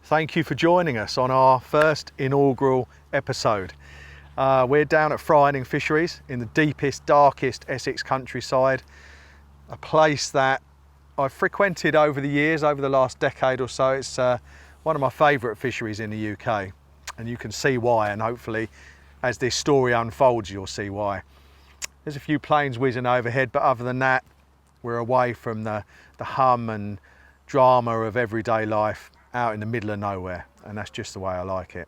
Thank you for joining us on our first inaugural episode. We're down at Fryerning Fisheries in the deepest, darkest Essex countryside, a place that I've frequented over the years, over the last decade or so. It's one of my favourite fisheries in the UK, and you can see why, and hopefully as this story unfolds you'll see why. There's a few planes whizzing overhead, but other than that we're away from the hum and drama of everyday life, out in the middle of nowhere, and that's just the way I like it.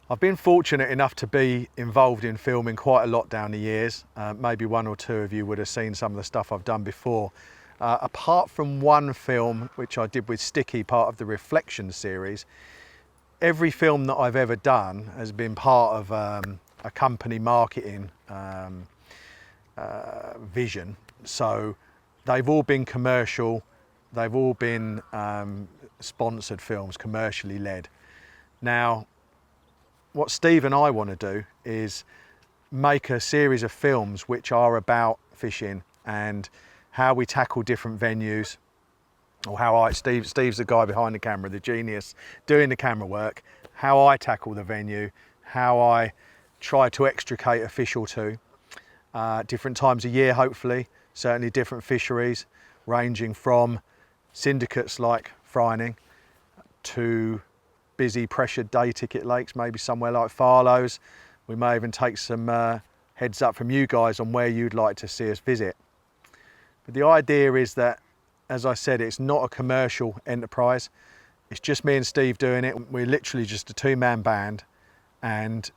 I've been fortunate enough to be involved in filming quite a lot down the years. Maybe one or two of you would have seen some of the stuff I've done before. Apart from one film which I did with Sticky, part of the Reflection series, every film that I've ever done has been part of a company marketing vision. So they've all been commercial, they've all been sponsored films, commercially led. Now, what Steve and I want to do is make a series of films which are about fishing and how we tackle different venues, or how Steve's the guy behind the camera, the genius doing the camera work, how I tackle the venue, how I try to extricate a fish or two, different times a year hopefully, certainly different fisheries, ranging from syndicates like Fryerning to busy pressured day ticket lakes, maybe somewhere like Farlow's. We may even take some heads up from you guys on where you'd like to see us visit. But the idea is that, as I said, it's not a commercial enterprise. It's just me and Steve doing it. We're literally just a two-man band, and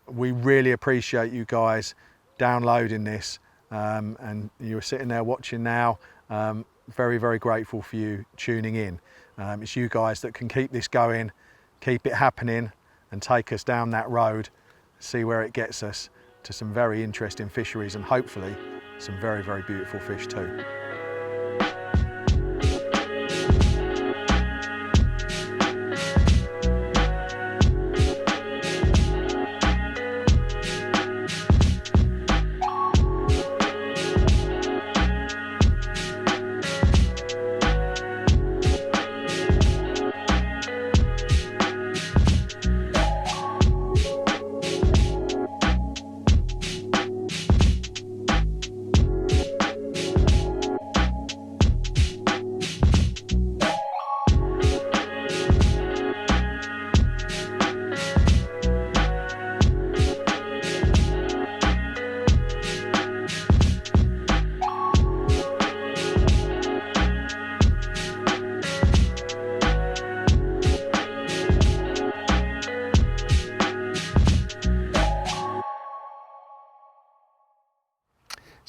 we really appreciate you guys downloading this, and you're sitting there watching now. Very, very grateful for you tuning in. It's you guys that can keep this going, keep it happening, and take us down that road, see where it gets us to some very interesting fisheries, and hopefully some very, very beautiful fish too.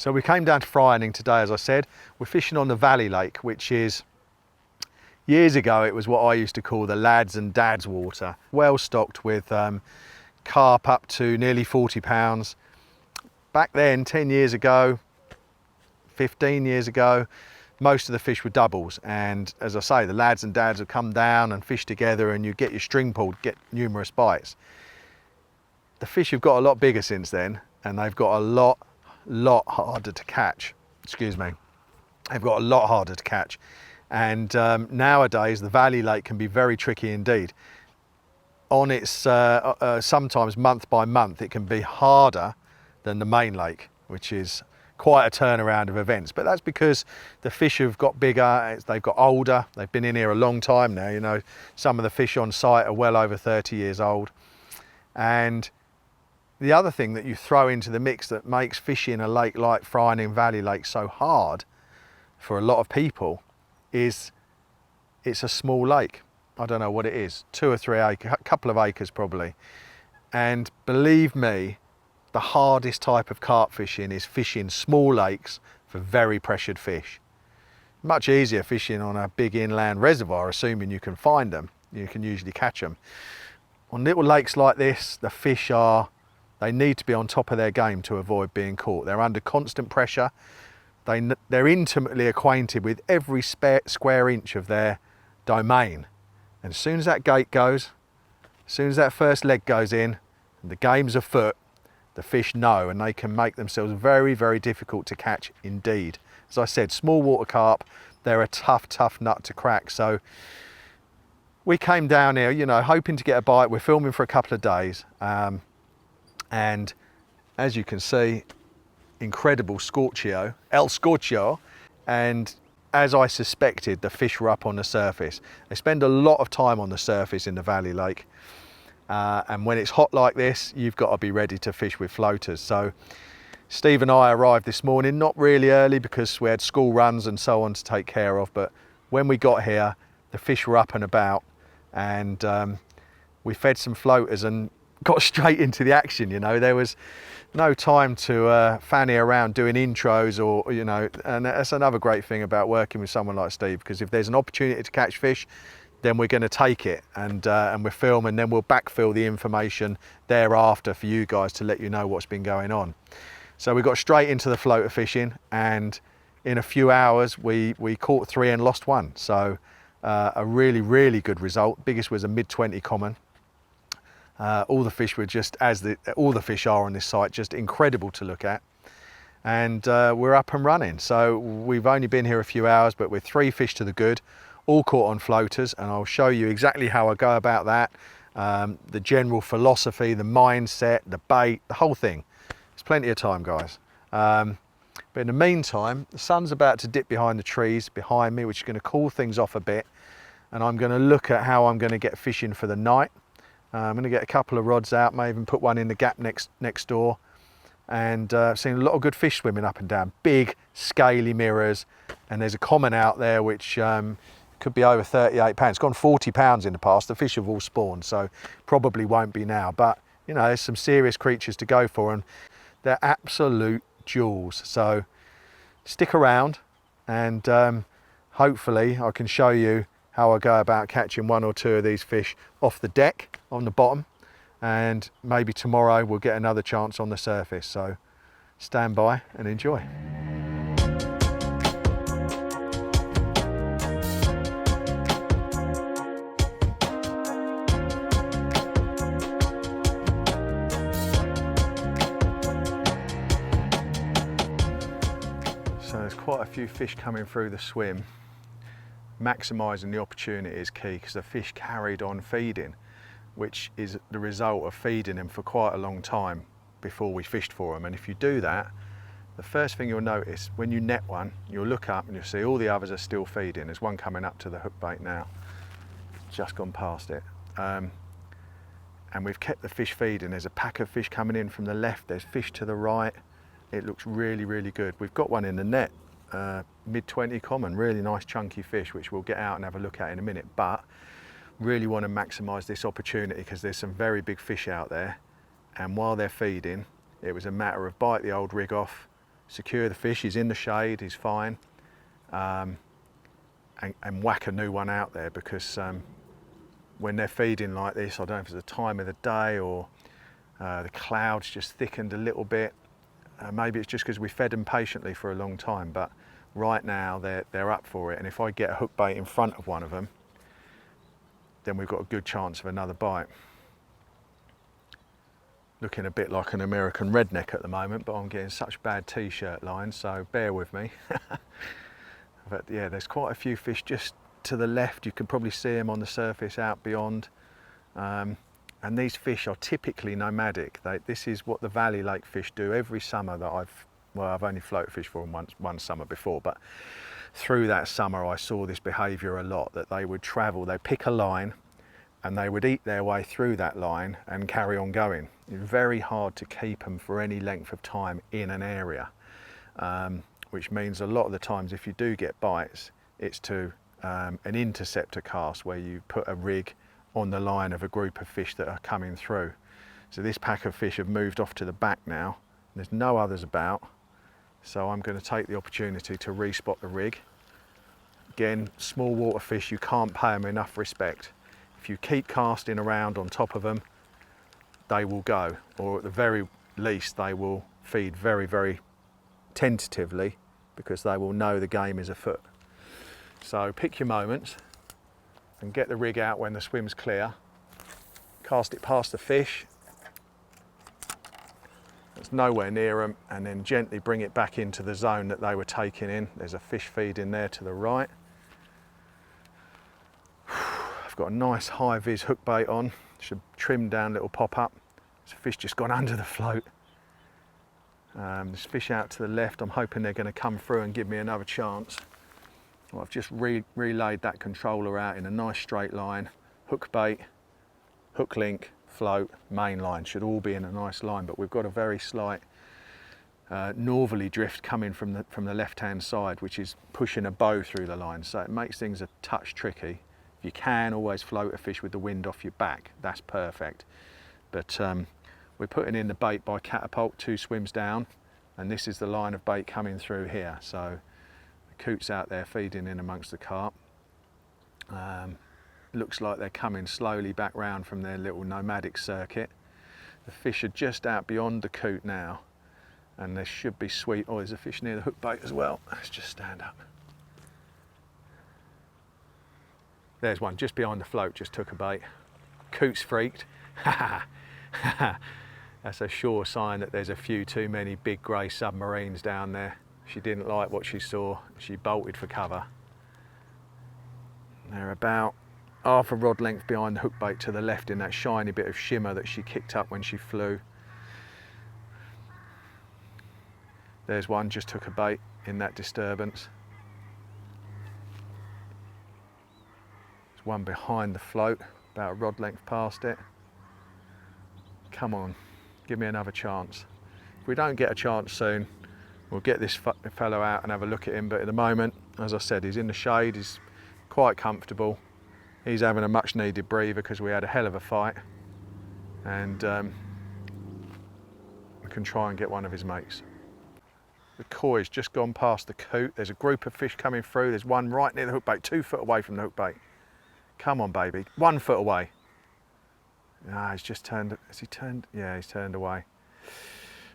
So we came down to Fryerning today, as I said. We're fishing on the Valley Lake, which is, years ago, it was what I used to call the lads and dads water. Well stocked with carp up to nearly 40 pounds. Back then, 10 years ago, 15 years ago, most of the fish were doubles. And as I say, the lads and dads would come down and fish together, and you get your string pulled, get numerous bites. The fish have got a lot bigger since then, and they've got a lot harder to catch. Excuse me. They've got a lot harder to catch. And nowadays, the Valley Lake can be very tricky indeed. On its, sometimes month by month, it can be harder than the main lake, which is quite a turnaround of events. But that's because the fish have got bigger, they've got older, they've been in here a long time now. You know, some of the fish on site are well over 30 years old. And the other thing that you throw into the mix that makes fishing a lake like Fryerning Valley Lake so hard for a lot of people is it's a small lake. I don't know what it is, 2 or 3 acres, a couple of acres probably. And believe me, the hardest type of carp fishing is fishing small lakes for very pressured fish. Much easier fishing on a big inland reservoir, assuming you can find them. You can usually catch them. On little lakes like this, the fish they need to be on top of their game to avoid being caught. They're under constant pressure. They're intimately acquainted with every square inch of their domain. And as soon as that gate goes, as soon as that first leg goes in, and the game's afoot, the fish know, and they can make themselves very, very difficult to catch indeed. As I said, small water carp, they're a tough nut to crack. So we came down here, you know, hoping to get a bite. We're filming for a couple of days. And as you can see, incredible scorchio, El Scorchio, and as I suspected, the fish were up on the surface. They spend a lot of time on the surface in the Valley Lake, and when it's hot like this, you've got to be ready to fish with floaters. So Steve and I arrived this morning, not really early because we had school runs and so on to take care of, but when we got here, the fish were up and about, and we fed some floaters and got straight into the action. You know, there was no time to fanny around doing intros or, you know, and that's another great thing about working with someone like Steve, because if there's an opportunity to catch fish, then we're going to take it, and we'll film, and then we'll backfill the information thereafter for you guys to let you know what's been going on. So we got straight into the floater fishing, and in a few hours we caught 3 and lost 1. So a really good result. Biggest was a mid-20 common. All the fish were just, all the fish are on this site, just incredible to look at. And we're up and running. So we've only been here a few hours, but we're 3 fish to the good, all caught on floaters, and I'll show you exactly how I go about that, the general philosophy, the mindset, the bait, the whole thing. There's plenty of time, guys. But in the meantime, the sun's about to dip behind the trees behind me, which is going to cool things off a bit, and I'm going to look at how I'm going to get fishing for the night. I'm going to get a couple of rods out, may even put one in the gap next door, and seen a lot of good fish swimming up and down, big scaly mirrors, and there's a common out there which could be over 38 pounds. It's gone 40 pounds in the past. The fish have all spawned, so probably won't be now, but you know, there's some serious creatures to go for, and they're absolute jewels. So stick around, and hopefully I can show you how I go about catching 1 or 2 of these fish off the deck on the bottom, and maybe tomorrow we'll get another chance on the surface. So stand by and enjoy. So there's quite a few fish coming through the swim. Maximising the opportunity is key, because the fish carried on feeding, which is the result of feeding them for quite a long time before we fished for them. And if you do that, the first thing you'll notice when you net one, you'll look up and you'll see all the others are still feeding. There's one coming up to the hook bait now, just gone past it, and we've kept the fish feeding. There's a pack of fish coming in from the left, there's fish to the right. It looks really good. We've got one in the net, mid-20 common, really nice chunky fish, which we'll get out and have a look at in a minute. But really want to maximise this opportunity, because there's some very big fish out there, and while they're feeding, it was a matter of bite the old rig off, secure the fish. He's in the shade, he's fine, and whack a new one out there, because when they're feeding like this, I don't know if it's the time of the day or the clouds just thickened a little bit. Maybe it's just because we fed them patiently for a long time, but right now they're up for it. And if I get a hook bait in front of one of them, then we've got a good chance of another bite. Looking a bit like an American redneck at the moment, but I'm getting such bad t-shirt lines, so bear with me. But yeah, there's quite a few fish just to the left. You can probably see them on the surface out beyond. And these fish are typically nomadic. This is what the valley lake fish do every summer that I've only floated fish for them one summer before, but through that summer I saw this behaviour a lot, that they would travel, they'd pick a line and they would eat their way through that line and carry on going. It's very hard to keep them for any length of time in an area, which means a lot of the times if you do get bites, it's to an interceptor cast where you put a rig on the line of a group of fish that are coming through. So this pack of fish have moved off to the back now. There's no others about, so I'm going to take the opportunity to respot the rig. Again, small water fish, you can't pay them enough respect. If you keep casting around on top of them, they will go, or at the very least they will feed very, very tentatively, because they will know the game is afoot. So pick your moments and get the rig out when the swim's clear. Cast it past the fish, it's nowhere near them, and then gently bring it back into the zone that they were taking in. There's a fish feeding there to the right. I've got a nice high vis hook bait on, should trim down little pop up. There's a fish just gone under the float. There's fish out to the left. I'm hoping they're going to come through and give me another chance. Well, I've just relayed that controller out in a nice straight line. Hook bait, hook link, float, main line should all be in a nice line, but we've got a very slight northerly drift coming from the left-hand side, which is pushing a bow through the line, so it makes things a touch tricky. If you can, always float a fish with the wind off your back, that's perfect. But we're putting in the bait by catapult 2 swims down, and this is the line of bait coming through here. So the coot's out there feeding in amongst the carp. Looks like they're coming slowly back round from their little nomadic circuit. The fish are just out beyond the coot now, and there should be sweet. Oh, there's a fish near the hook bait as well. Let's just stand up. There's one just behind the float, just took a bait. Coot's freaked. That's a sure sign that there's a few too many big grey submarines down there. She didn't like what she saw. She bolted for cover. They're about half a rod length behind the hook bait to the left in that shiny bit of shimmer that she kicked up when she flew. There's one, just took a bait in that disturbance. There's one behind the float, about a rod length past it. Come on, give me another chance. If we don't get a chance soon, we'll get this fellow out and have a look at him, but at the moment, as I said, he's in the shade, he's quite comfortable. He's having a much needed breather because we had a hell of a fight, and we can try and get one of his mates. The koi's just gone past the coot. There's a group of fish coming through. There's one right near the hook bait, 2 foot away from the hook bait. Come on, baby, 1 foot away. Ah, he's just turned, has he turned? Yeah, he's turned away.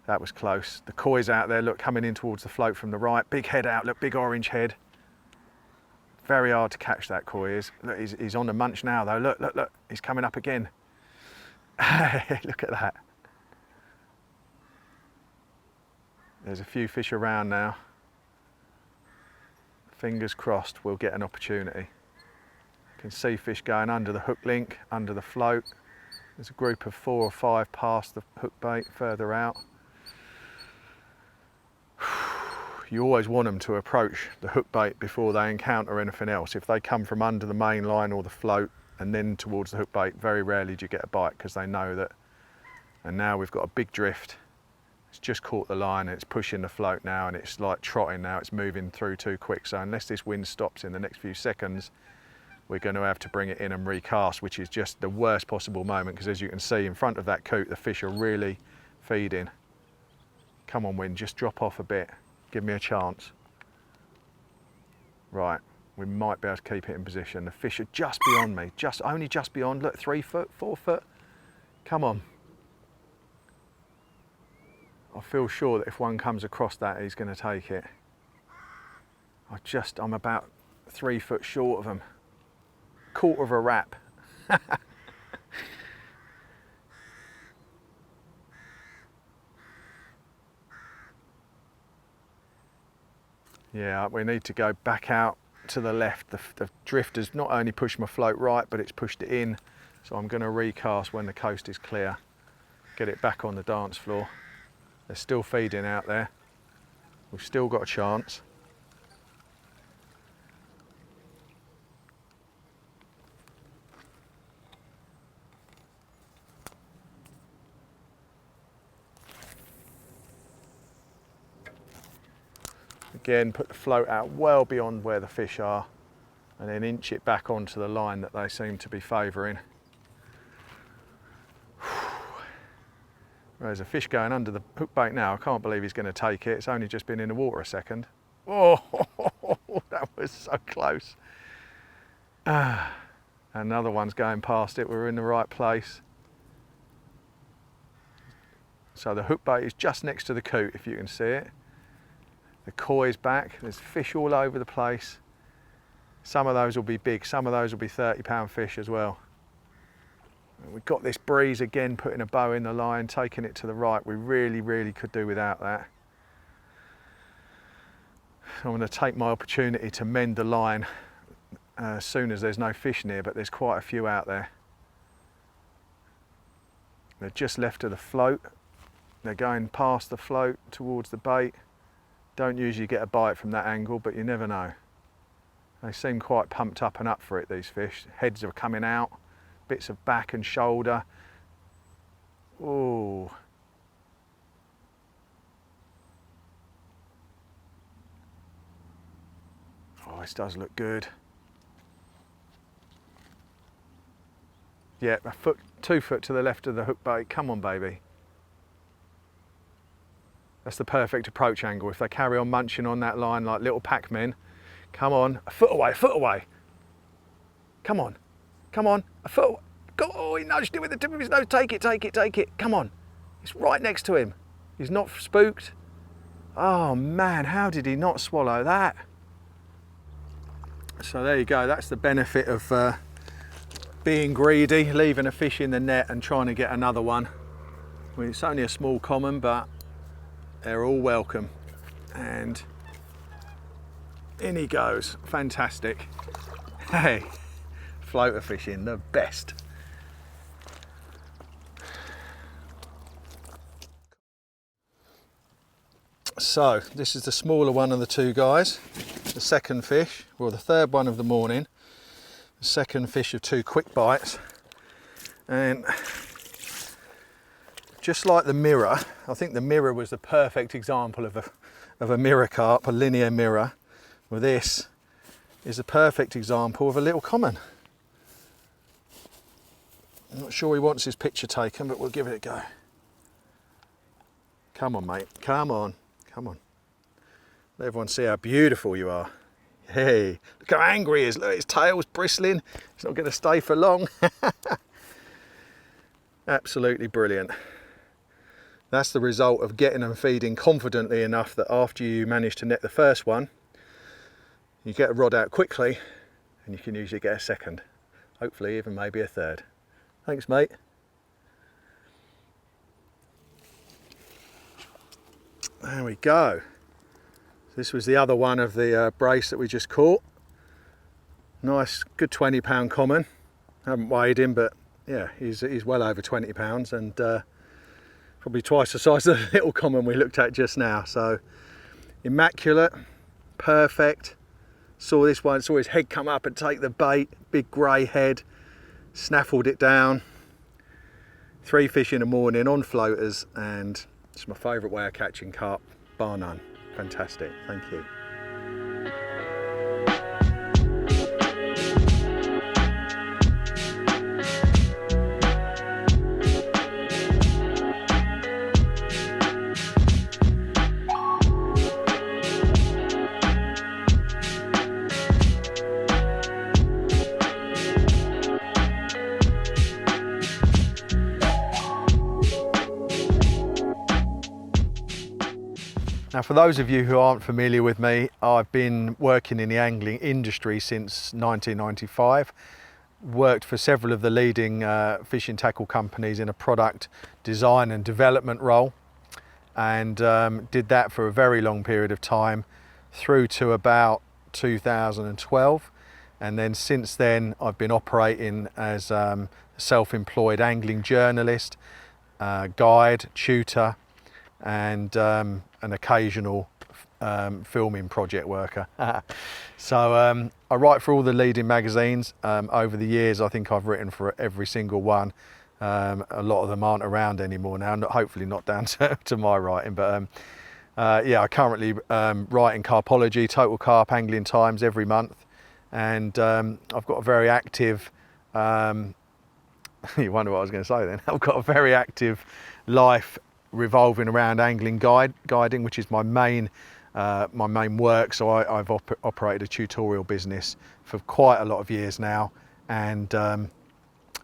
That was close. The koi's out there, look, coming in towards the float from the right. Big head out, look, big orange head. Very hard to catch that koi is. Look, he's on the munch now though. Look, look, look, he's coming up again. Look at that. There's a few fish around now. Fingers crossed we'll get an opportunity. You can see fish going under the hook link, under the float. There's a group of 4 or 5 past the hook bait further out. You always want them to approach the hook bait before they encounter anything else. If they come from under the main line or the float and then towards the hook bait, very rarely do you get a bite because they know that. And now we've got a big drift. It's just caught the line and it's pushing the float now, and it's like trotting now, it's moving through too quick. So unless this wind stops in the next few seconds, we're going to have to bring it in and recast, which is just the worst possible moment, because as you can see in front of that coot, the fish are really feeding. Come on, wind, just drop off a bit. Give me a chance. Right, we might be able to keep it in position. The fish are just beyond me, only just beyond. Look, 3 foot, 4 foot. Come on. I feel sure that if one comes across that, he's going to take it. I'm about 3 foot short of him. Quarter of a wrap. Yeah, we need to go back out to the left. The drift has not only pushed my float right, but it's pushed it in. So I'm going to recast when the coast is clear. Get it back on the dance floor. They're still feeding out there. We've still got a chance. Again, put the float out well beyond where the fish are and then inch it back onto the line that they seem to be favouring. There's a fish going under the hook bait now. I can't believe he's going to take it. It's only just been in the water a second. Oh, that was so close. Another one's going past it. We're in the right place. So the hook bait is just next to the coot, if you can see it. The koi's back. There's fish all over the place. Some of those will be big. Some of those will be 30-pound fish as well. We've got this breeze again, putting a bow in the line, taking it to the right. We really, really could do without that. I'm going to take my opportunity to mend the line as soon as there's no fish near, but there's quite a few out there. They're just left of the float. They're going past the float towards the bait. Don't usually get a bite from that angle, but you never know. They seem quite pumped up and up for it, these fish. Heads are coming out. Bits of back and shoulder. Oh. Oh, this does look good. Yeah, 2 foot to the left of the hook bait. Come on, baby. That's the perfect approach angle. If they carry on munching on that line like little Pac-Men, come on, a foot away, foot away. Come on. Come on, a foot. Oh, he nudged it with the tip of his nose. Take it, take it, take it. Come on. It's right next to him. He's not spooked. Oh man, how did he not swallow that? So there you go. That's the benefit of being greedy, leaving a fish in the net and trying to get another one. I mean, it's only a small common, but they're all welcome. And in he goes. Fantastic. Hey. Floater fishing, the best. So this is the smaller one of the two guys, the second fish, well the third one of the morning, the second fish of 2 quick bites. And just like the mirror, I think the mirror was the perfect example of a mirror carp, a linear mirror. Well, this is a perfect example of a little common. I'm not sure he wants his picture taken, but we'll give it a go. Come on, mate. Come on. Come on. Let everyone see how beautiful you are. Hey, look how angry he is. Look, his tail's bristling. He's not going to stay for long. Absolutely brilliant. That's the result of getting them feeding confidently enough that after you manage to net the first one, you get a rod out quickly and you can usually get a second. Hopefully even maybe a third. Thanks, mate. There we go. This was the other one of the brace that we just caught. Nice, good 20-pound common. Haven't weighed him, but yeah, he's well over 20 pounds and probably twice the size of the little common we looked at just now. So immaculate, perfect. Saw this one, saw his head come up and take the bait, big grey head. Snaffled it down. 3 fish in the morning on floaters, and it's my favourite way of catching carp, bar none. Fantastic, thank you. Now, for those of you who aren't familiar with me, I've been working in the angling industry since 1995. Worked for several of the leading fishing tackle companies in a product design and development role, and did that for a very long period of time through to about 2012. And then since then I've been operating as a self-employed angling journalist, guide, tutor, and an occasional filming project worker. So I write for all the leading magazines. Over the years I think I've written for every single one. A lot of them aren't around anymore now, hopefully not down to my writing, but yeah, I currently write in Carpology, Total Carp, Angling Times every month, and I've got a very active you wonder what I was going to say then. I've got a very active life revolving around angling guiding, which is my main work. So I've operated a tutorial business for quite a lot of years now, and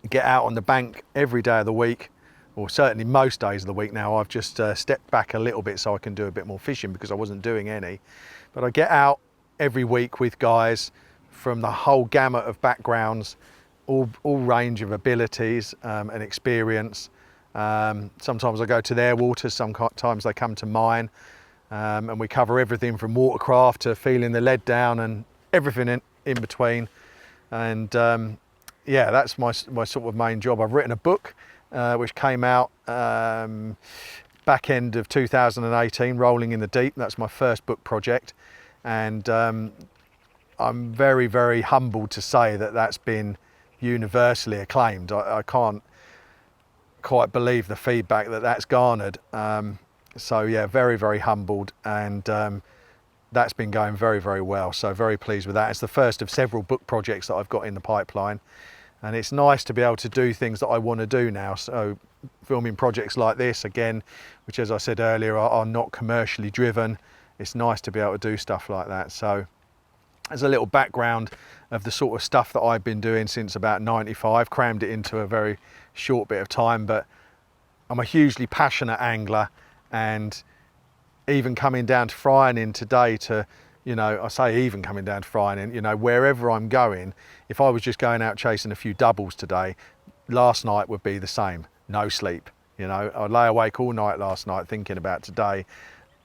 get out on the bank every day of the week, or certainly most days of the week now. I've just stepped back a little bit so I can do a bit more fishing because I wasn't doing any. But I get out every week with guys from the whole gamut of backgrounds, all range of abilities and experience. Sometimes I go to their waters, sometimes they come to mine, and we cover everything from watercraft to feeling the lead down and everything in between. And yeah, that's my sort of main job. I've written a book which came out back end of 2018, Rolling in the Deep. That's my first book project, and I'm very, very humbled to say that that's been universally acclaimed. I can't quite believe the feedback that that's garnered. So yeah, very, very humbled, and that's been going very, very well. So very pleased with that. It's the first of several book projects that I've got in the pipeline, and it's nice to be able to do things that I want to do now. So filming projects like this, again, which as I said earlier are not commercially driven, it's nice to be able to do stuff like that. So as a little background of the sort of stuff that I've been doing since about 95, crammed it into a very short bit of time, but I'm a hugely passionate angler, and even coming down to Fryerning today to, you know, I say even coming down to Fryerning, you know, wherever I'm going, if I was just going out chasing a few doubles today, last night would be the same, no sleep. You know, I lay awake all night last night thinking about today,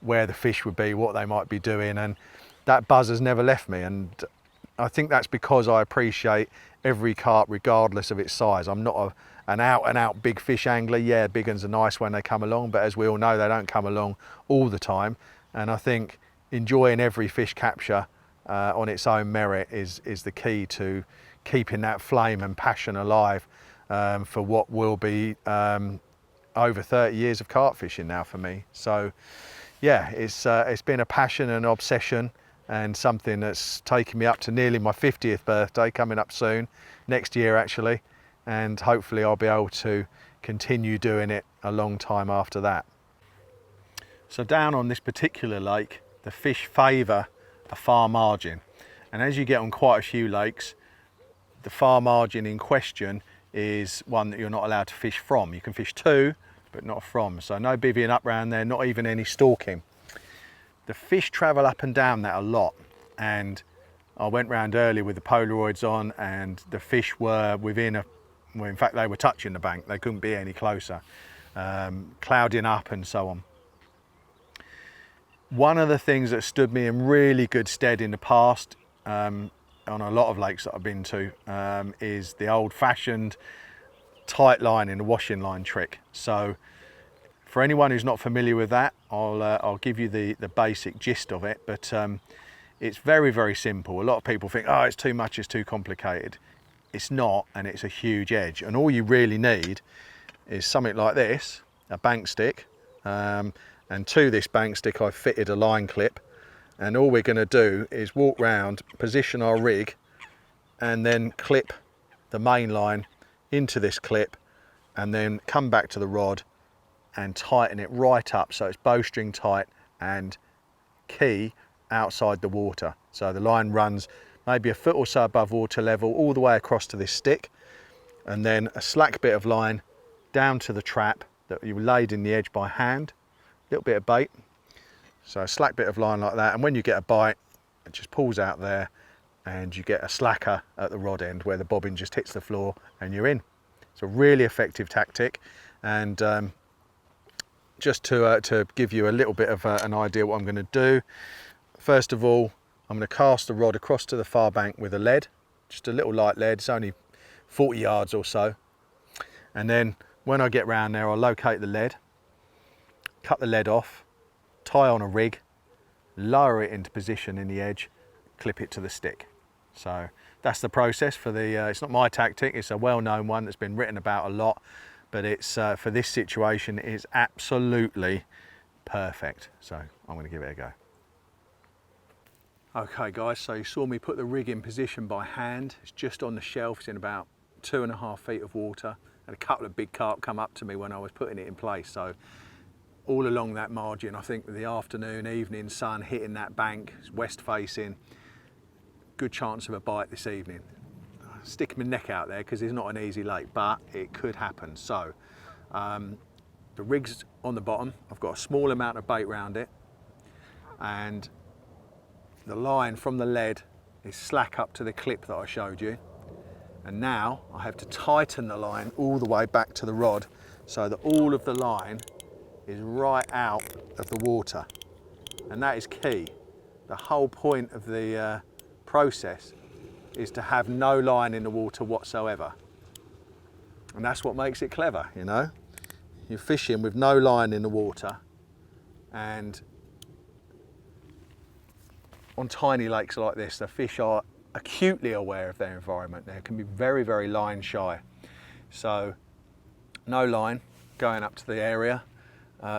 where the fish would be, what they might be doing, and that buzz has never left me. And I think that's because I appreciate every carp regardless of its size. I'm not an out and out big fish angler. Yeah, big ones are nice when they come along, but as we all know, they don't come along all the time. And I think enjoying every fish capture on its own merit is the key to keeping that flame and passion alive for what will be over 30 years of carp fishing now for me. So yeah, it's been a passion and obsession, and something that's taken me up to nearly my 50th birthday, coming up soon, next year actually, and hopefully I'll be able to continue doing it a long time after that. So down on this particular lake, the fish favour a far margin, and as you get on quite a few lakes, the far margin in question is one that you're not allowed to fish from. You can fish to, but not from, so no bivvying up round there, not even any stalking. The fish travel up and down that a lot, and I went round earlier with the Polaroids on, and the fish were within well, in fact they were touching the bank, they couldn't be any closer, clouding up and so on. One of the things that stood me in really good stead in the past, on a lot of lakes that I've been to, is the old-fashioned tight line in the washing line trick. So for anyone who's not familiar with that, I'll give you the basic gist of it, but it's very, very simple. A lot of people think, oh, it's too much, it's too complicated. It's not, and it's a huge edge. And all you really need is something like this, a bank stick, and to this bank stick I've fitted a line clip, and all we're going to do is walk round, position our rig, and then clip the main line into this clip, and then come back to the rod and tighten it right up so it's bowstring tight and key outside the water. So the line runs maybe a foot or so above water level all the way across to this stick, and then a slack bit of line down to the trap that you laid in the edge by hand, a little bit of bait, So a slack bit of line like that, and when you get a bite, it just pulls out there and you get a slacker at the rod end where the bobbin just hits the floor and you're in. It's a really effective tactic, and just to give you a little bit of an idea what I'm going to do. First of all, I'm going to cast the rod across to the far bank with a lead, just a little light lead. It's only 40 yards or so. And then when I get round there, I'll locate the lead, cut the lead off, tie on a rig, lower it into position in the edge, clip it to the stick. So that's the process for the, it's not my tactic, it's a well-known one that's been written about a lot, but it's for this situation, it's absolutely perfect. So I'm going to give it a go. Okay guys, so you saw me put the rig in position by hand. It's just on the shelf, it's in about 2.5 feet of water. And a couple of big carp come up to me when I was putting it in place. So all along that margin, I think the afternoon, evening sun hitting that bank, it's west facing, good chance of a bite this evening. Stick my neck out there because it's not an easy lake, but it could happen. So the rig's on the bottom, I've got a small amount of bait around it, and the line from the lead is slack up to the clip that I showed you. And now I have to tighten the line all the way back to the rod so that all of the line is right out of the water. And that is key. The whole point of the process is to have no line in the water whatsoever. And that's what makes it clever, you know. You're fishing with no line in the water, and on tiny lakes like this, the fish are acutely aware of their environment. They can be very, very line shy. So no line going up to the area,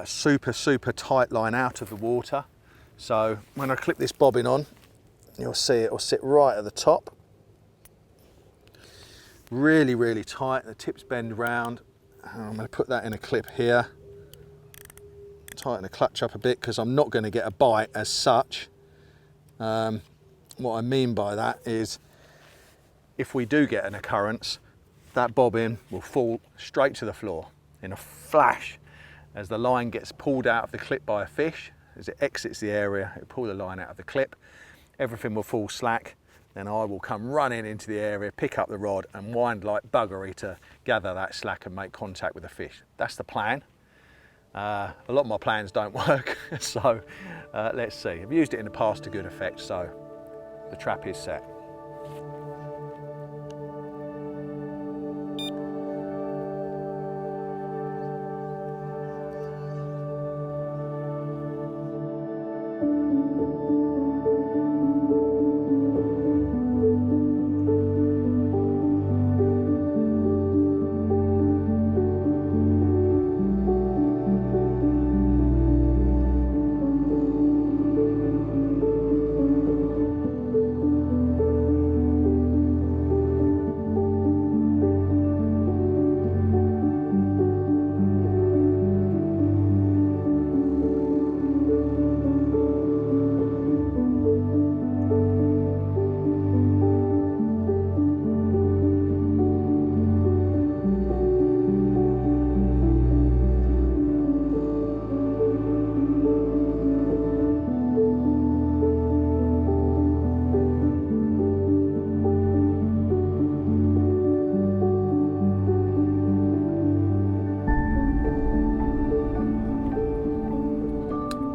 super, super tight line out of the water. So when I clip this bobbin on, you'll see it will sit right at the top. Really, really tight, the tips bend round. I'm going to put that in a clip here. Tighten the clutch up a bit because I'm not going to get a bite as such. What I mean by that is, if we do get an occurrence, that bobbin will fall straight to the floor in a flash as the line gets pulled out of the clip by a fish. As it exits the area, it will pull the line out of the clip, everything will fall slack, then I will come running into the area, pick up the rod and wind like buggery to gather that slack and make contact with the fish. That's the plan. A lot of my plans don't work, so let's see. I've used it in the past to good effect, so the trap is set.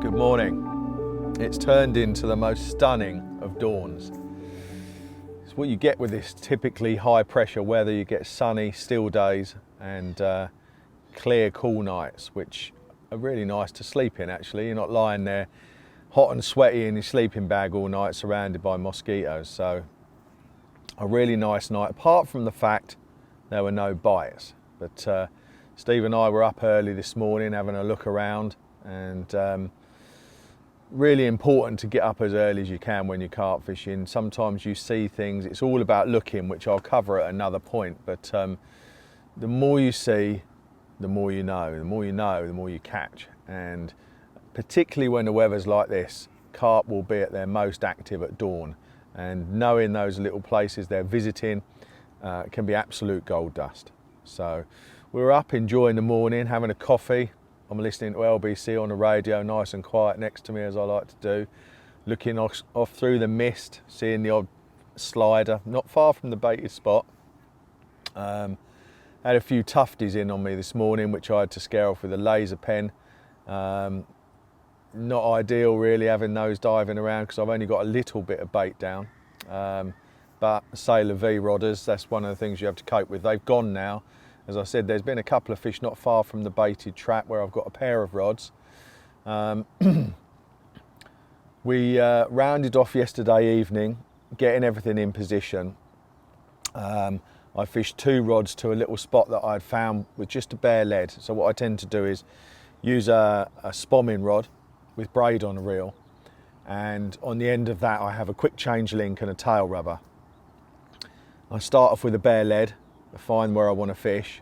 Good morning. It's turned into the most stunning of dawns. It's what you get with this typically high pressure weather. You get sunny, still days and clear, cool nights, which are really nice to sleep in actually. You're not lying there hot and sweaty in your sleeping bag all night surrounded by mosquitoes. So a really nice night, apart from the fact there were no bites. But Steve and I were up early this morning having a look around, and really important to get up as early as you can when you're carp fishing. Sometimes you see things, it's all about looking, which I'll cover at another point, but the more you see, the more you know. The more you know, the more you catch. And particularly when the weather's like this, carp will be at their most active at dawn. And knowing those little places they're visiting can be absolute gold dust. So we're up enjoying the morning, having a coffee, I'm listening to LBC on the radio, nice and quiet next to me, as I like to do, looking off through the mist, seeing the odd slider, not far from the baited spot. Had a few tufties in on me this morning, which I had to scare off with a laser pen. Not ideal really having those diving around because I've only got a little bit of bait down. But Sailor V rodders, that's one of the things you have to cope with. They've gone now. As I said, there's been a couple of fish not far from the baited trap where I've got a pair of rods. We rounded off yesterday evening, getting everything in position. I fished 2 rods to a little spot that I'd found with just a bare lead. So what I tend to do is use a spomming rod with braid on a reel, and on the end of that I have a quick change link and a tail rubber. I start off with a bare lead, find where I want to fish,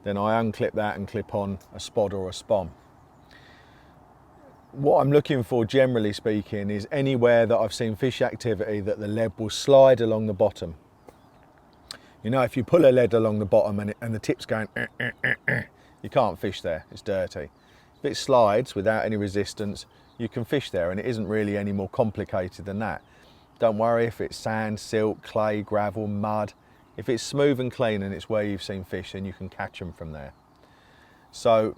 then I unclip that and clip on a spod or a spom. What I'm looking for, generally speaking, is anywhere that I've seen fish activity that the lead will slide along the bottom. You know, if you pull a lead along the bottom and the tip's going, you can't fish there, it's dirty. If it slides without any resistance, you can fish there, and it isn't really any more complicated than that. Don't worry if it's sand, silt, clay, gravel, mud. If it's smooth and clean and it's where you've seen fish, then you can catch them from there. So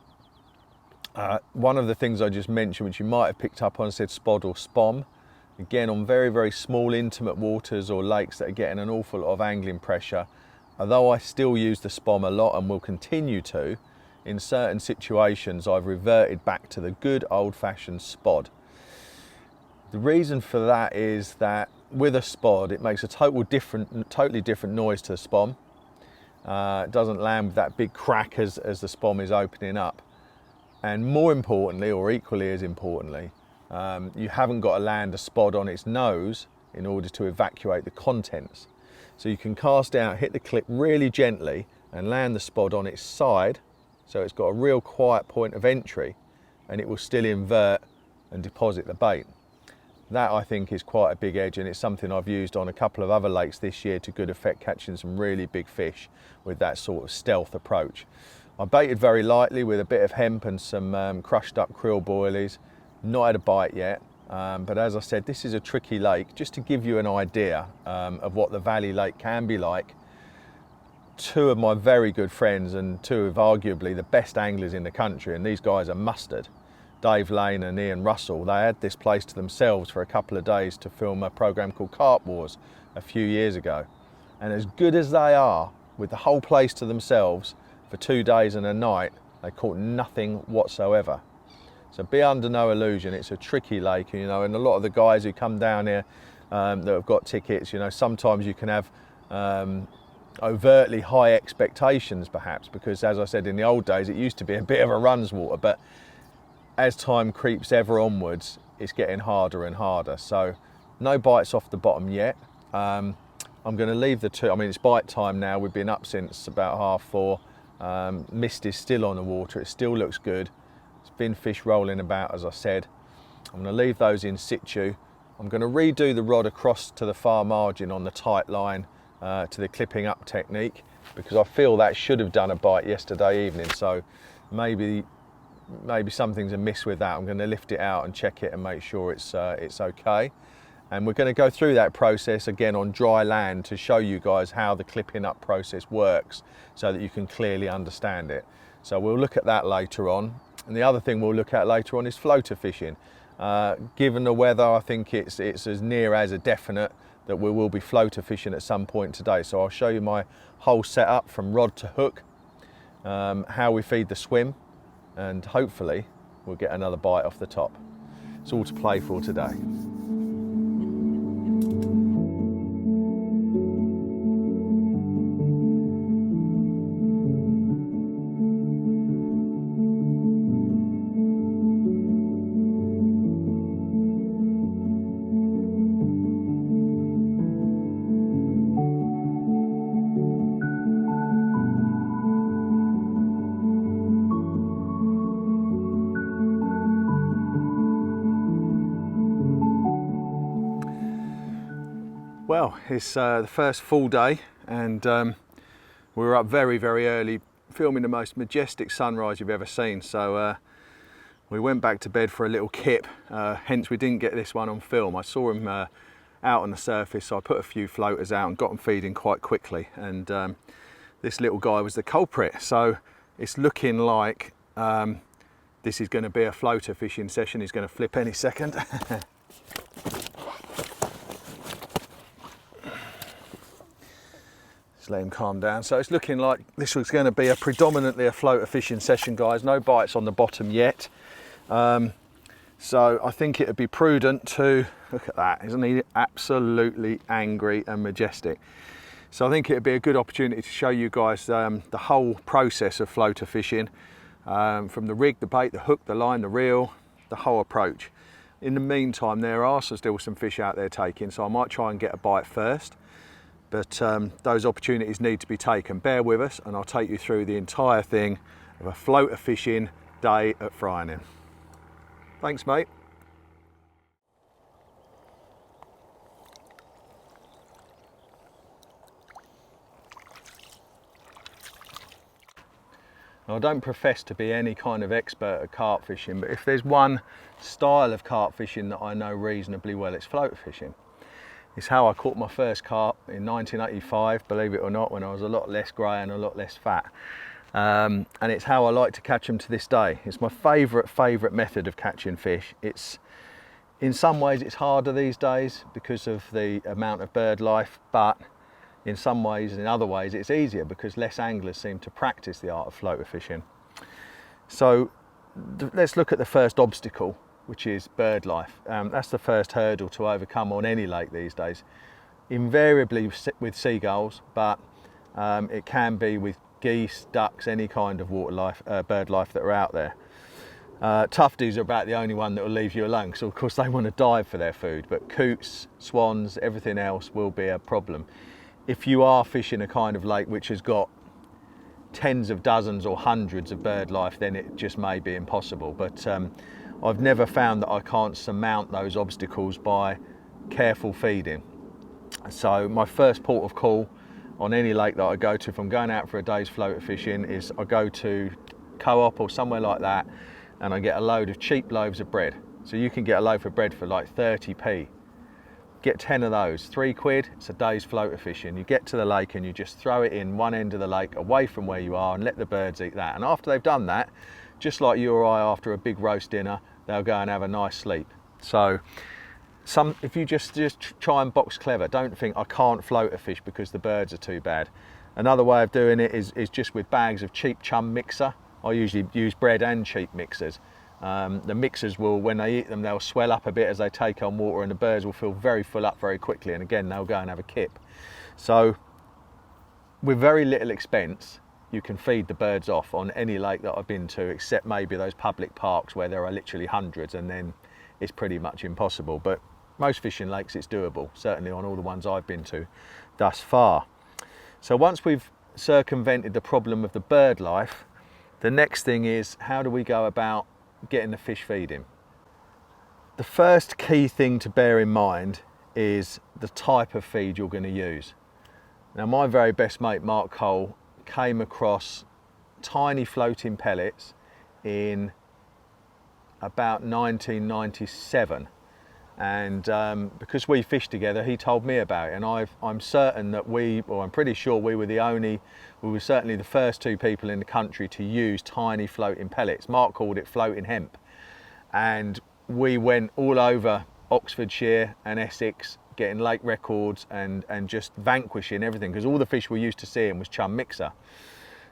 one of the things I just mentioned, which you might have picked up on, said spod or spom. Again, on very, very small intimate waters or lakes that are getting an awful lot of angling pressure, although I still use the spom a lot and will continue to, in certain situations I've reverted back to the good old-fashioned spod. The reason for that is that with a spod it makes a totally different noise to the spom. It doesn't land with that big crack as the spom is opening up. And more importantly, or equally as importantly, you haven't got to land a spod on its nose in order to evacuate the contents. So you can cast out, hit the clip really gently and land the spod on its side, so it's got a real quiet point of entry, and it will still invert and deposit the bait. That, I think, is quite a big edge, and it's something I've used on a couple of other lakes this year to good effect, catching some really big fish with that sort of stealth approach. I baited very lightly with a bit of hemp and some crushed up krill boilies. Not had a bite yet, but as I said, this is a tricky lake. Just to give you an idea of what the Valley Lake can be like, 2 of my very good friends and 2 of arguably the best anglers in the country, and these guys are mustard, Dave Lane and Ian Russell, they had this place to themselves for a couple of days to film a programme called Carp Wars a few years ago. And as good as they are, with the whole place to themselves for 2 days and a night, they caught nothing whatsoever. So be under no illusion, it's a tricky lake, you know, and a lot of the guys who come down here that have got tickets, you know, sometimes you can have overtly high expectations perhaps, because as I said, in the old days it used to be a bit of a runs water, but as time creeps ever onwards, it's getting harder and harder. So no bites off the bottom yet. I'm going to leave the 2, I mean, it's bite time now, we've been up since about 4:30. Mist is still on the water, it still looks good. There's been fish rolling about, as I said. I'm going to leave those in situ. I'm going to redo the rod across to the far margin on the tight line to the clipping up technique, because I feel that should have done a bite yesterday evening, so maybe something's amiss with that. I'm going to lift it out and check it and make sure it's okay. And we're going to go through that process again on dry land to show you guys how the clipping up process works so that you can clearly understand it. So we'll look at that later on. And the other thing we'll look at later on is floater fishing. Given the weather, I think it's as near as a definite that we will be floater fishing at some point today. So I'll show you my whole setup from rod to hook, how we feed the swim, and hopefully we'll get another bite off the top. It's all to play for today. Well, it's the first full day, and we were up very, very early filming the most majestic sunrise you've ever seen. So We went back to bed for a little kip, hence we didn't get this one on film. I saw him out on the surface, so I put a few floaters out and got them feeding quite quickly, and this little guy was the culprit. So it's looking like this is going to be a floater fishing session. He's going to flip any second. Just let him calm down. So it's looking like this was going to be predominantly a floater fishing session, guys. No bites on the bottom yet. So I think it would be prudent to, look at that, isn't he absolutely angry and majestic? So I think it would be a good opportunity to show you guys the whole process of floater fishing, from the rig, the bait, the hook, the line, the reel, the whole approach. In the meantime, there are still some fish out there taking, so I might try and get a bite first, but those opportunities need to be taken. Bear with us and I'll take you through the entire thing of a floater fishing day at Fryerning. Thanks, mate. Now, I don't profess to be any kind of expert at carp fishing, but if there's one style of carp fishing that I know reasonably well, it's floater fishing. It's how I caught my first carp in 1985, believe it or not, when I was a lot less grey and a lot less fat. And it's how I like to catch them to this day. It's my favourite method of catching fish. In some ways it's harder these days because of the amount of bird life, but in some ways, in other ways, it's easier because less anglers seem to practice the art of floater fishing. So let's look at the first obstacle, which is bird life. That's the first hurdle to overcome on any lake these days. Invariably with seagulls, but it can be with geese, ducks, any kind of bird life that are out there. Tufties are about the only one that will leave you alone, because of course they want to dive for their food, but coots, swans, everything else will be a problem. If you are fishing a kind of lake which has got tens of dozens or hundreds of bird life, then it just may be impossible. But I've never found that I can't surmount those obstacles by careful feeding. So my first port of call on any lake that I go to, if I'm going out for a day's floater fishing, is I go to Co-op or somewhere like that and I get a load of cheap loaves of bread. So you can get a loaf of bread for like 30p. Get 10 of those, £3, it's a day's floater fishing. You get to the lake and you just throw it in one end of the lake away from where you are and let the birds eat that. And after they've done that, just like you or I after a big roast dinner, they'll go and have a nice sleep. So if you just try and box clever, don't think I can't floater fish because the birds are too bad. Another way of doing it is just with bags of cheap chum mixer. I usually use bread and cheap mixers. The mixers will, when they eat them, they'll swell up a bit as they take on water, and the birds will feel very full up very quickly, and again they'll go and have a kip. So with very little expense you can feed the birds off on any lake that I've been to, except maybe those public parks where there are literally hundreds, and then it's pretty much impossible. But most fishing lakes it's doable, certainly on all the ones I've been to thus far. So once we've circumvented the problem of the bird life, the next thing is, how do we go about getting the fish feeding? The first key thing to bear in mind is the type of feed you're going to use. Now, my very best mate Mark Cole came across tiny floating pellets in about 1997, and because we fished together, he told me about it, and I'm certain that I'm pretty sure we were certainly the first two people in the country to use tiny floating pellets. Mark called it floating hemp, and we went all over Oxfordshire and Essex getting lake records and just vanquishing everything, because all the fish we used to seeing was chum mixer.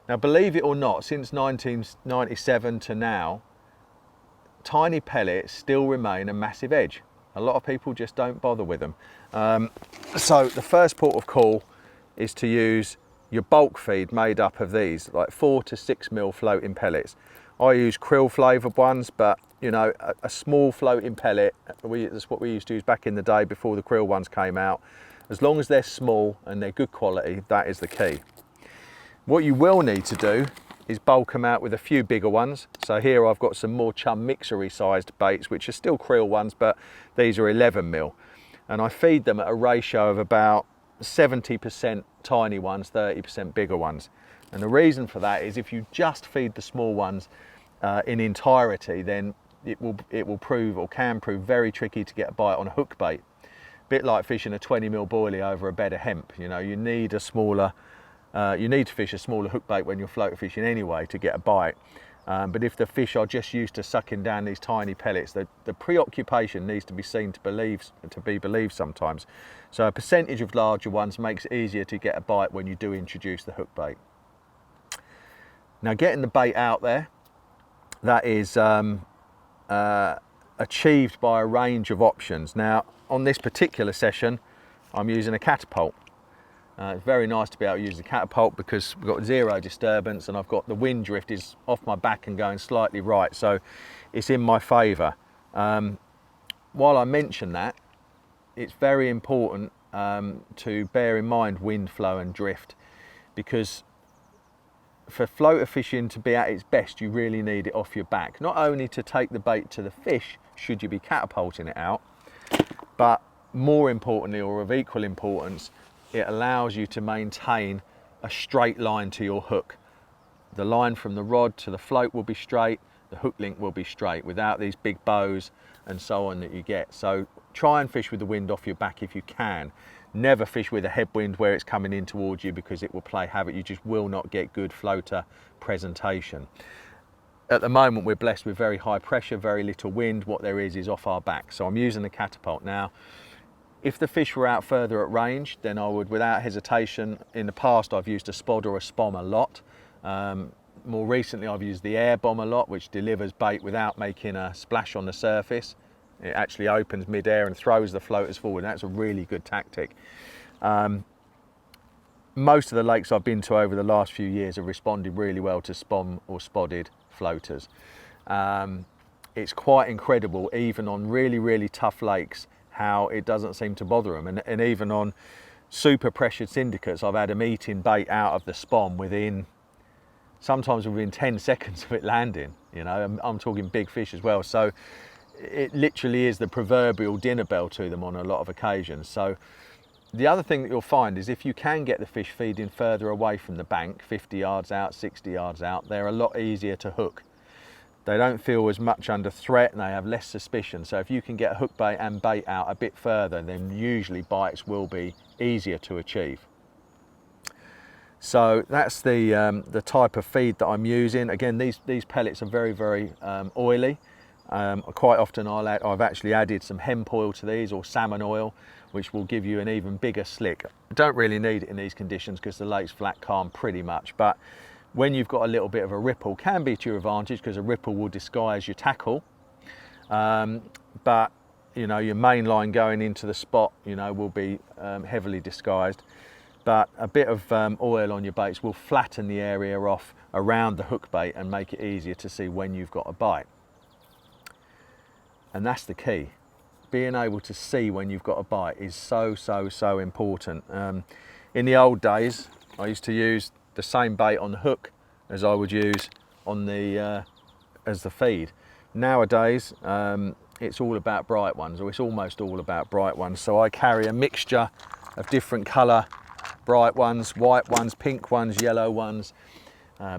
Now, believe it or not, since 1997 to now, tiny pellets still remain a massive edge. A lot of people just don't bother with them. So the first port of call is to use your bulk feed made up of these, like 4 to 6 mil floating pellets. I use krill flavoured ones, but you know, a small floating pellet, that's what we used to use back in the day before the krill ones came out. As long as they're small and they're good quality, that is the key. What you will need to do is bulk them out with a few bigger ones. So here I've got some more chum mixery sized baits, which are still krill ones, but these are 11 mil. And I feed them at a ratio of about 70% tiny ones, 30% bigger ones. And the reason for that is if you just feed the small ones in entirety, then it will prove, or can prove, very tricky to get a bite on a hook bait. Bit like fishing a 20mm boilie over a bed of hemp. You know, you need a smaller, you need to fish a smaller hook bait when you're floater fishing anyway to get a bite. But if the fish are just used to sucking down these tiny pellets, the preoccupation needs to be seen to be believed sometimes. So a percentage of larger ones makes it easier to get a bite when you do introduce the hook bait. Now, getting the bait out there, that is achieved by a range of options. Now, on this particular session, I'm using a catapult. It's very nice to be able to use the catapult because we've got zero disturbance and I've got the wind drift is off my back and going slightly right, so it's in my favour. While I mention that, it's very important to bear in mind wind flow and drift, because for floater fishing to be at its best, you really need it off your back. Not only to take the bait to the fish, should you be catapulting it out, but more importantly, or of equal importance, it allows you to maintain a straight line to your hook. The line from the rod to the float will be straight, the hook link will be straight, without these big bows and so on that you get. So try and fish with the wind off your back if you can. Never fish with a headwind where it's coming in towards you, because it will play havoc. You just will not get good floater presentation. At the moment, we're blessed with very high pressure, very little wind. What there is off our back. So I'm using the catapult now. If the fish were out further at range, then I would, without hesitation, in the past I've used a spod or a spom a lot. More recently I've used the air bomb a lot, which delivers bait without making a splash on the surface. It actually opens mid-air and throws the floaters forward, and that's a really good tactic. Most of the lakes I've been to over the last few years have responded really well to spom or spodded floaters. It's quite incredible, even on really, really tough lakes, how it doesn't seem to bother them. And even on super pressured syndicates, I've had them eating bait out of the spom sometimes within 10 seconds of it landing. You know, I'm talking big fish as well. So it literally is the proverbial dinner bell to them on a lot of occasions. So the other thing that you'll find is if you can get the fish feeding further away from the bank, 50 yards out, 60 yards out, they're a lot easier to hook. They don't feel as much under threat and they have less suspicion. So if you can get a hook bait and bait out a bit further, then usually bites will be easier to achieve. So that's the type of feed that I'm using. Again, these pellets are very, very oily. Quite often I've actually added some hemp oil to these, or salmon oil, which will give you an even bigger slick. Don't really need it in these conditions because the lake's flat calm pretty much, but when you've got a little bit of a ripple, can be to your advantage because a ripple will disguise your tackle. But you know, your main line going into the spot, you know, will be heavily disguised. But a bit of oil on your baits will flatten the area off around the hook bait and make it easier to see when you've got a bite. And that's the key. Being able to see when you've got a bite is so, so, so important. In the old days, I used to use the same bait on the hook as I would use on the as the feed. Nowadays, it's all about bright ones, or it's almost all about bright ones. So I carry a mixture of different colour bright ones, white ones, pink ones, yellow ones,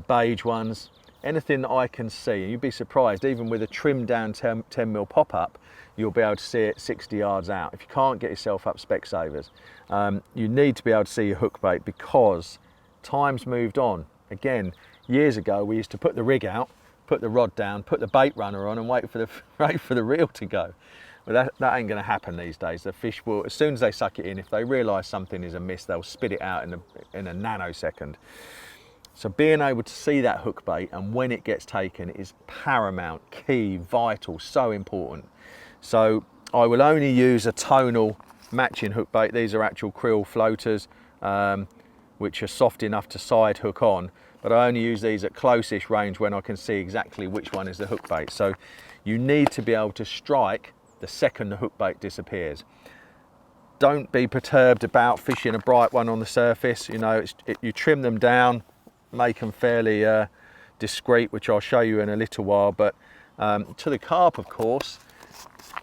beige ones, anything that I can see. And you'd be surprised, even with a trimmed down 10mm pop-up, you'll be able to see it 60 yards out. If you can't get yourself up Specsavers, you need to be able to see your hook bait, because time's moved on. Again, years ago we used to put the rig out, put the rod down, put the bait runner on and wait for the reel to go. But that ain't going to happen these days. The fish will, as soon as they suck it in, if they realise something is amiss, they'll spit it out in a nanosecond. So being able to see that hook bait and when it gets taken is paramount, key, vital, so important. So I will only use a tonal matching hook bait. These are actual krill floaters, which are soft enough to side hook on, but I only use these at close-ish range when I can see exactly which one is the hook bait. So you need to be able to strike the second the hook bait disappears. Don't be perturbed about fishing a bright one on the surface. You know, you trim them down, make them fairly discreet, which I'll show you in a little while. But to the carp, of course,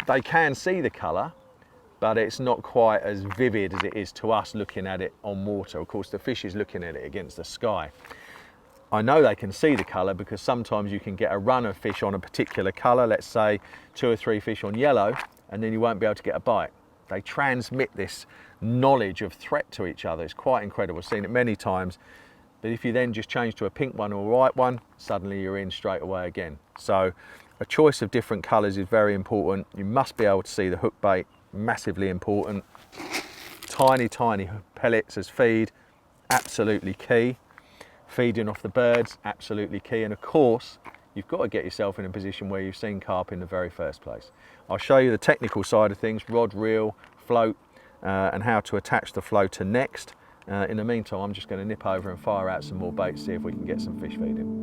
they can see the colour, but it's not quite as vivid as it is to us looking at it on water. Of course, the fish is looking at it against the sky. I know they can see the colour because sometimes you can get a run of fish on a particular colour, let's say 2 or 3 fish on yellow, and then you won't be able to get a bite. They transmit this knowledge of threat to each other. It's quite incredible. I've seen it many times. But if you then just change to a pink one or a white one, suddenly you're in straight away again. So a choice of different colours is very important. You must be able to see the hook bait, massively important. Tiny, tiny pellets as feed, absolutely key. Feeding off the birds, absolutely key. And of course, you've got to get yourself in a position where you've seen carp in the very first place. I'll show you the technical side of things, rod, reel, float, and how to attach the floater next. In the meantime, I'm just going to nip over and fire out some more bait, see if we can get some fish feeding.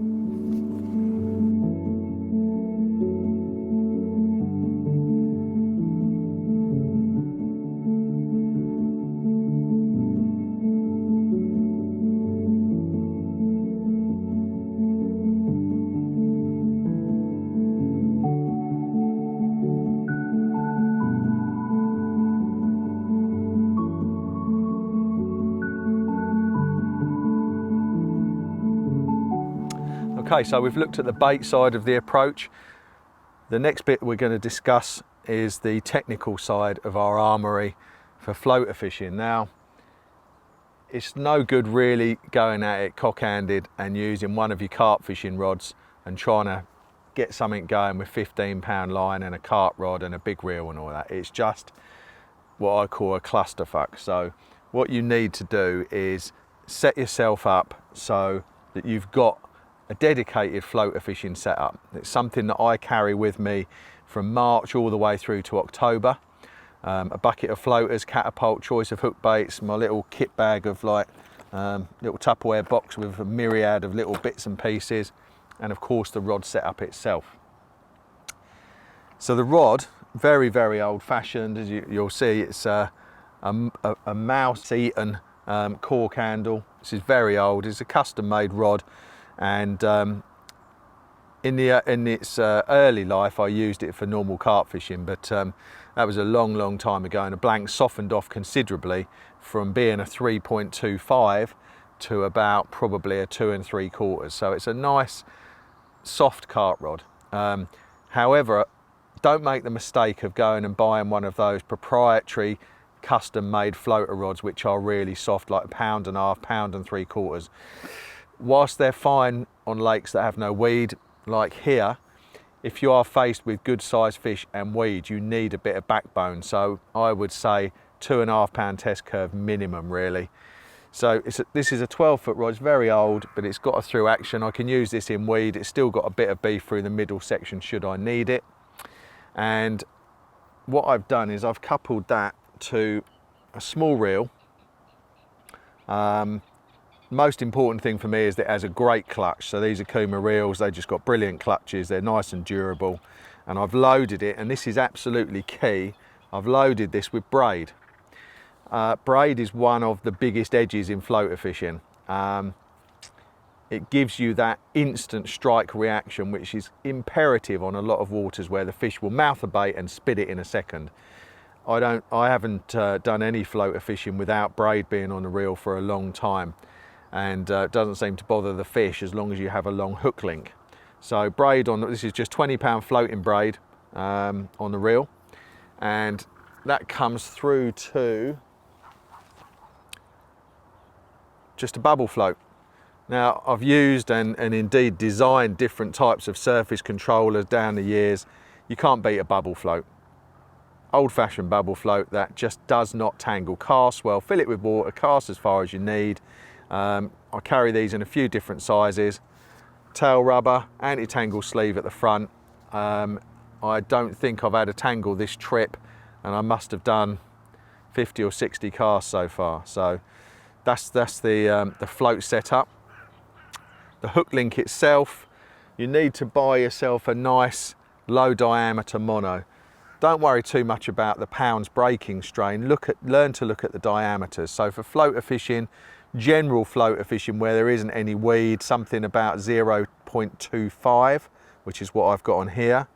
Okay, so we've looked at the bait side of the approach. The next bit we're going to discuss is the technical side of our armoury for floater fishing. Now, it's no good really going at it cock-handed and using one of your carp fishing rods and trying to get something going with 15-pound line and a carp rod and a big reel and all that. It's just what I call a clusterfuck. So what you need to do is set yourself up so that you've got a dedicated floater fishing setup. It's something that I carry with me from March all the way through to October. A bucket of floaters, catapult, choice of hook baits, my little kit bag of little Tupperware box with a myriad of little bits and pieces, and of course the rod setup itself. So the rod, very, very old fashioned, as you'll see, it's a mouse-eaten cork handle. This is very old. It's a custom made rod. And in its early life, I used it for normal carp fishing, but that was a long, long time ago, and the blank softened off considerably from being a 3.25 to about probably a 2 3/4. So it's a nice, soft carp rod. However, don't make the mistake of going and buying one of those proprietary, custom-made floater rods, which are really soft, like 1.5 pounds, 1 3/4. Whilst they're fine on lakes that have no weed, like here, if you are faced with good sized fish and weed, you need a bit of backbone. So I would say 2.5 pound test curve minimum, really. So this is a 12-foot rod. It's very old, but it's got a through action. I can use this in weed. It's still got a bit of beef through the middle section should I need it. And what I've done is I've coupled that to a small reel. Most important thing for me is that it has a great clutch. So these are Kuma reels, they just got brilliant clutches, they're nice and durable. And I've loaded it, and this is absolutely key, I've loaded this with braid. Braid is one of the biggest edges in floater fishing. It gives you that instant strike reaction, which is imperative on a lot of waters where the fish will mouth a bait and spit it in a second. I haven't done any floater fishing without braid being on the reel for a long time. And it doesn't seem to bother the fish as long as you have a long hook link. So braid on, this is just 20-pound floating braid on the reel, and that comes through to just a bubble float. Now I've used and indeed designed different types of surface controllers down the years. You can't beat a bubble float. Old-fashioned bubble float that just does not tangle. Cast well, fill it with water, cast as far as you need. I carry these in a few different sizes. Tail rubber, anti-tangle sleeve at the front. I don't think I've had a tangle this trip, and I must have done 50 or 60 casts so far. So that's the float setup. The hook link itself, you need to buy yourself a nice low diameter mono. Don't worry too much about the pounds breaking strain. Learn to look at the diameters. So for floater fishing, general floater fishing where there isn't any weed, something about 0.25, which is what I've got on here.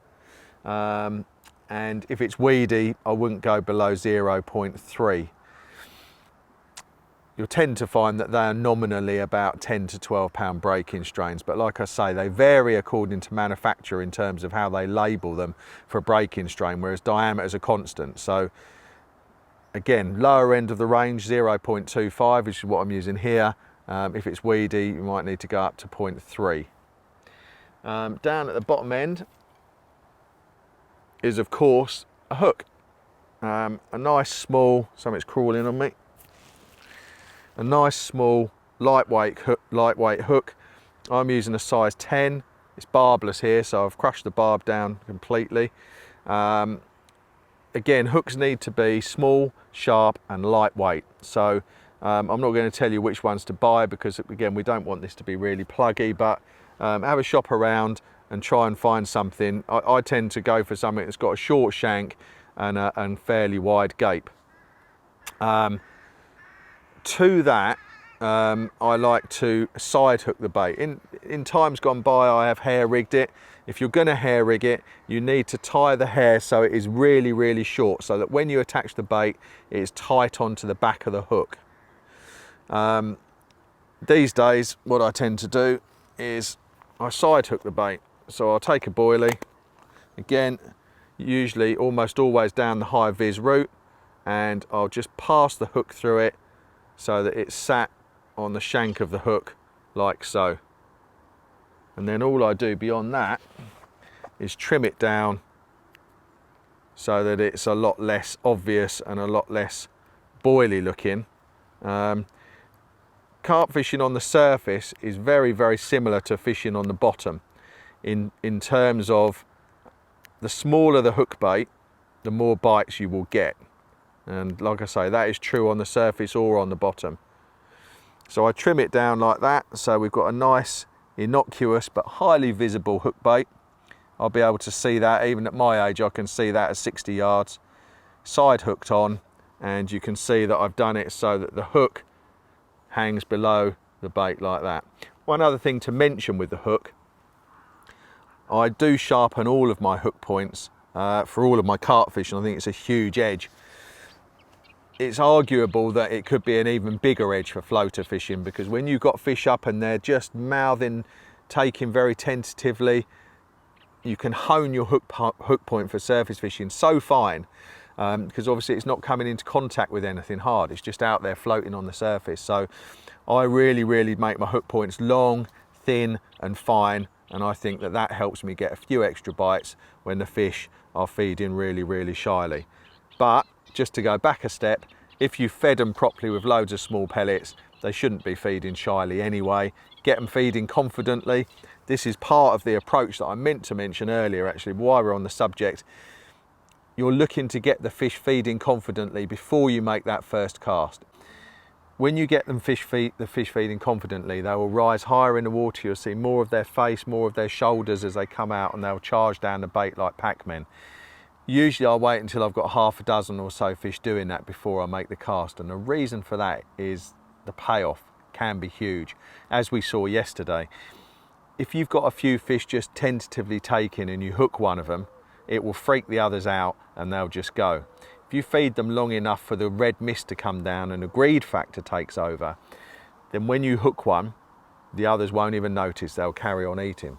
And if it's weedy, I wouldn't go below 0.3. you'll tend to find that they are nominally about 10 to 12 pound break-in strains, but like I say, they vary according to manufacturer in terms of how they label them for a break-in strain, whereas diameters are constant. So again, lower end of the range, 0.25, which is what I'm using here. If it's weedy, you might need to go up to 0.3. Down at the bottom end is, of course, a hook. A nice small, something's crawling on me. A nice small lightweight hook. I'm using a size 10. It's barbless here, so I've crushed the barb down completely. Again, hooks need to be small, sharp and lightweight. So I'm not going to tell you which ones to buy because, again, we don't want this to be really pluggy, but have a shop around and try and find something. I tend to go for something that's got a short shank and fairly wide gape. To that, I like to side hook the bait. In times gone by, I have hair rigged it. If you're going to hair rig it, you need to tie the hair so it is really, really short, so that when you attach the bait, it is tight onto the back of the hook. These days, what I tend to do is I side hook the bait. So I'll take a boilie, again, usually almost always down the high vis route, and I'll just pass the hook through it so that it's sat on the shank of the hook like so. And then all I do beyond that is trim it down so that it's a lot less obvious and a lot less boily looking. Carp fishing on the surface is very, very similar to fishing on the bottom in terms of the smaller the hook bait, the more bites you will get. And like I say, that is true on the surface or on the bottom. So I trim it down like that, so we've got a nice, innocuous but highly visible hook bait. I'll be able to see that, even at my age, I can see that at 60 yards. Side hooked on, and you can see that I've done it so that the hook hangs below the bait like that. One other thing to mention with the hook, I do sharpen all of my hook points for all of my carp fishing. I think it's a huge edge. It's arguable that it could be an even bigger edge for floater fishing, because when you've got fish up and they're just mouthing, taking very tentatively, you can hone your hook point for surface fishing so fine, because obviously it's not coming into contact with anything hard, it's just out there floating on the surface. So I really make my hook points long, thin and fine, and I think that that helps me get a few extra bites when the fish are feeding really shyly. But just to go back a step, if you fed them properly with loads of small pellets, they shouldn't be feeding shyly anyway. Get them feeding confidently. This is part of the approach that I meant to mention earlier, actually, while we're on the subject. You're looking to get the fish feeding confidently before you make that first cast. When you get them the fish feeding confidently, they will rise higher in the water. You'll see more of their face, more of their shoulders as they come out, and they'll charge down the bait like pac-men. Usually I'll wait until I've got half a dozen or so fish doing that before I make the cast, and the reason for that is the payoff can be huge. As we saw yesterday, if you've got a few fish just tentatively taking and you hook one of them, it will freak the others out and they'll just go. If you feed them long enough for the red mist to come down and the greed factor takes over, then when you hook one, the others won't even notice, they'll carry on eating.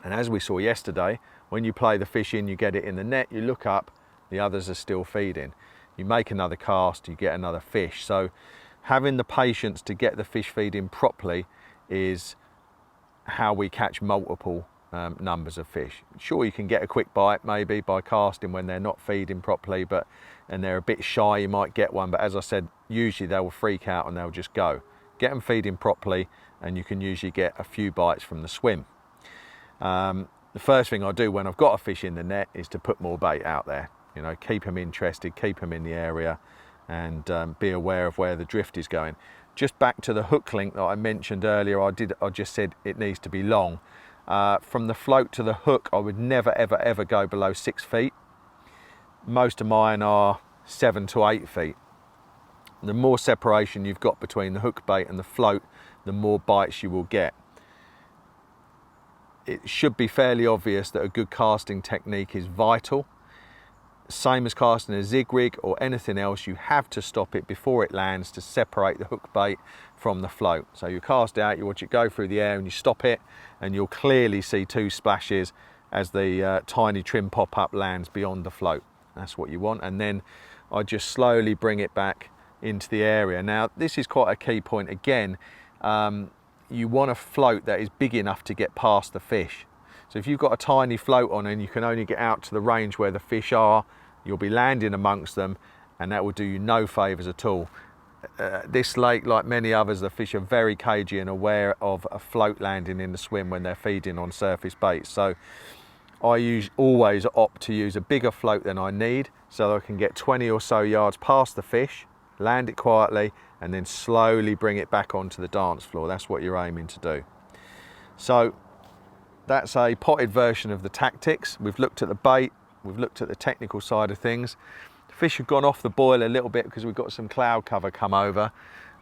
And as we saw yesterday, when you play the fish in, you get it in the net, you look up, the others are still feeding. You make another cast, you get another fish. So having the patience to get the fish feeding properly is how we catch multiple numbers of fish. Sure, you can get a quick bite maybe by casting when they're not feeding properly, and they're a bit shy, you might get one, but as I said, usually they will freak out and they'll just go. Get them feeding properly and you can usually get a few bites from the swim. The first thing I do when I've got a fish in the net is to put more bait out there. You know, keep them interested, keep them in the area, and be aware of where the drift is going. Just back to the hook length that I mentioned earlier, I just said it needs to be long. From the float to the hook, I would never ever go below 6 feet. Most of mine are 7 to 8 feet. The more separation you've got between the hook bait and the float, the more bites you will get. It should be fairly obvious that a good casting technique is vital. same as casting a zig rig or anything else, you have to stop it before it lands to separate the hook bait from the float. So you cast out, you watch it go through the air and you stop it, and you'll clearly see 2 splashes as the tiny trim pop-up lands beyond the float. That's what you want. And then I just slowly bring it back into the area. Now this is quite a key point again. You want a float that is big enough to get past the fish. So if you've got a tiny float on and you can only get out to the range where the fish are, you'll be landing amongst them, and that will do you no favours at all. This lake, like many others, the fish are very cagey and aware of a float landing in the swim when they're feeding on surface baits. So I always opt to use a bigger float than I need, so that I can get 20 or so yards past the fish, land it quietly, and then slowly bring it back onto the dance floor. That's what you're aiming to do. So that's a potted version of the tactics. We've looked at the bait, we've looked at the technical side of things. The fish have gone off the boil a little bit because we've got some cloud cover come over.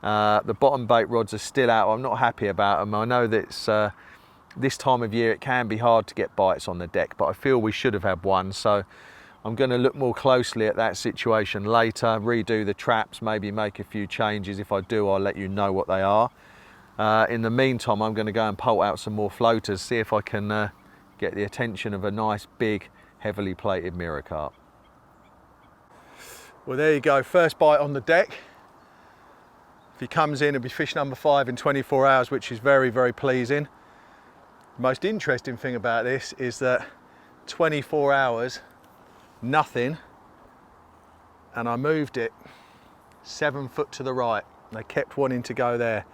The bottom bait rods are still out. I'm not happy about them. I know that it's, this time of year it can be hard to get bites on the deck, but I feel we should have had one. So I'm going to look more closely at that situation later, redo the traps, maybe make a few changes. If I do, I'll let you know what they are. In the meantime, I'm going to go and pull out some more floaters, see if I can get the attention of a nice big heavily plated mirror carp. Well, there you go, first bite on the deck. If he comes in, it'll be fish number 5 in 24 hours, which is very, very pleasing. The most interesting thing about this is that 24 hours, nothing, and I moved it 7 foot to the right. They kept wanting to go there.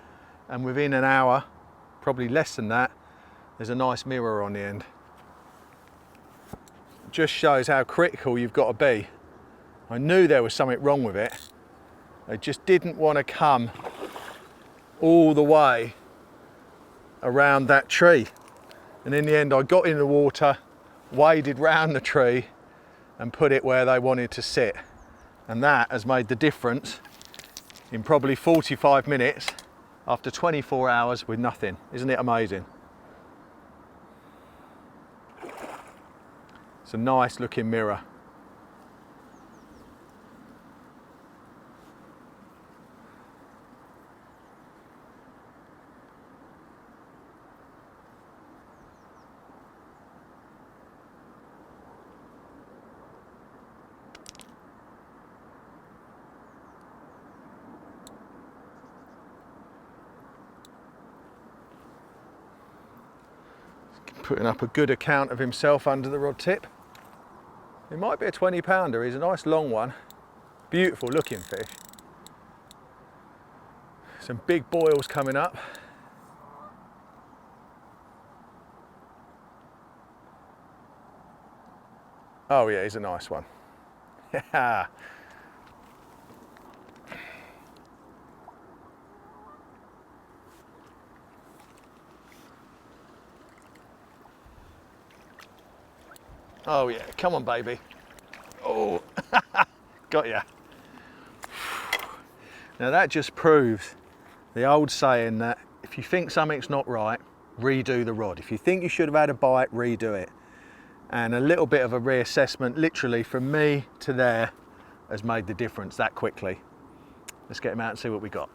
And within an hour, probably less than that, there's a nice mirror on the end. It just shows how critical you've got to be. I knew there was something wrong with it. They just didn't want to come all the way around that tree. And in the end, I got in the water, waded round the tree and put it where they wanted to sit. And that has made the difference in probably 45 minutes after 24 hours with nothing. Isn't it amazing? It's a nice looking mirror. Putting up a good account of himself under the rod tip. It might be a 20 pounder, he's a nice long one. Beautiful looking fish. Some big boils coming up. Oh yeah, he's a nice one. Yeah. Oh yeah, come on baby. Oh, got ya. Now that just proves the old saying that if you think something's not right, redo the rod. If you think you should have had a bite, redo it. And a little bit of a reassessment, literally from me to there, has made the difference that quickly. Let's get him out and see what we got.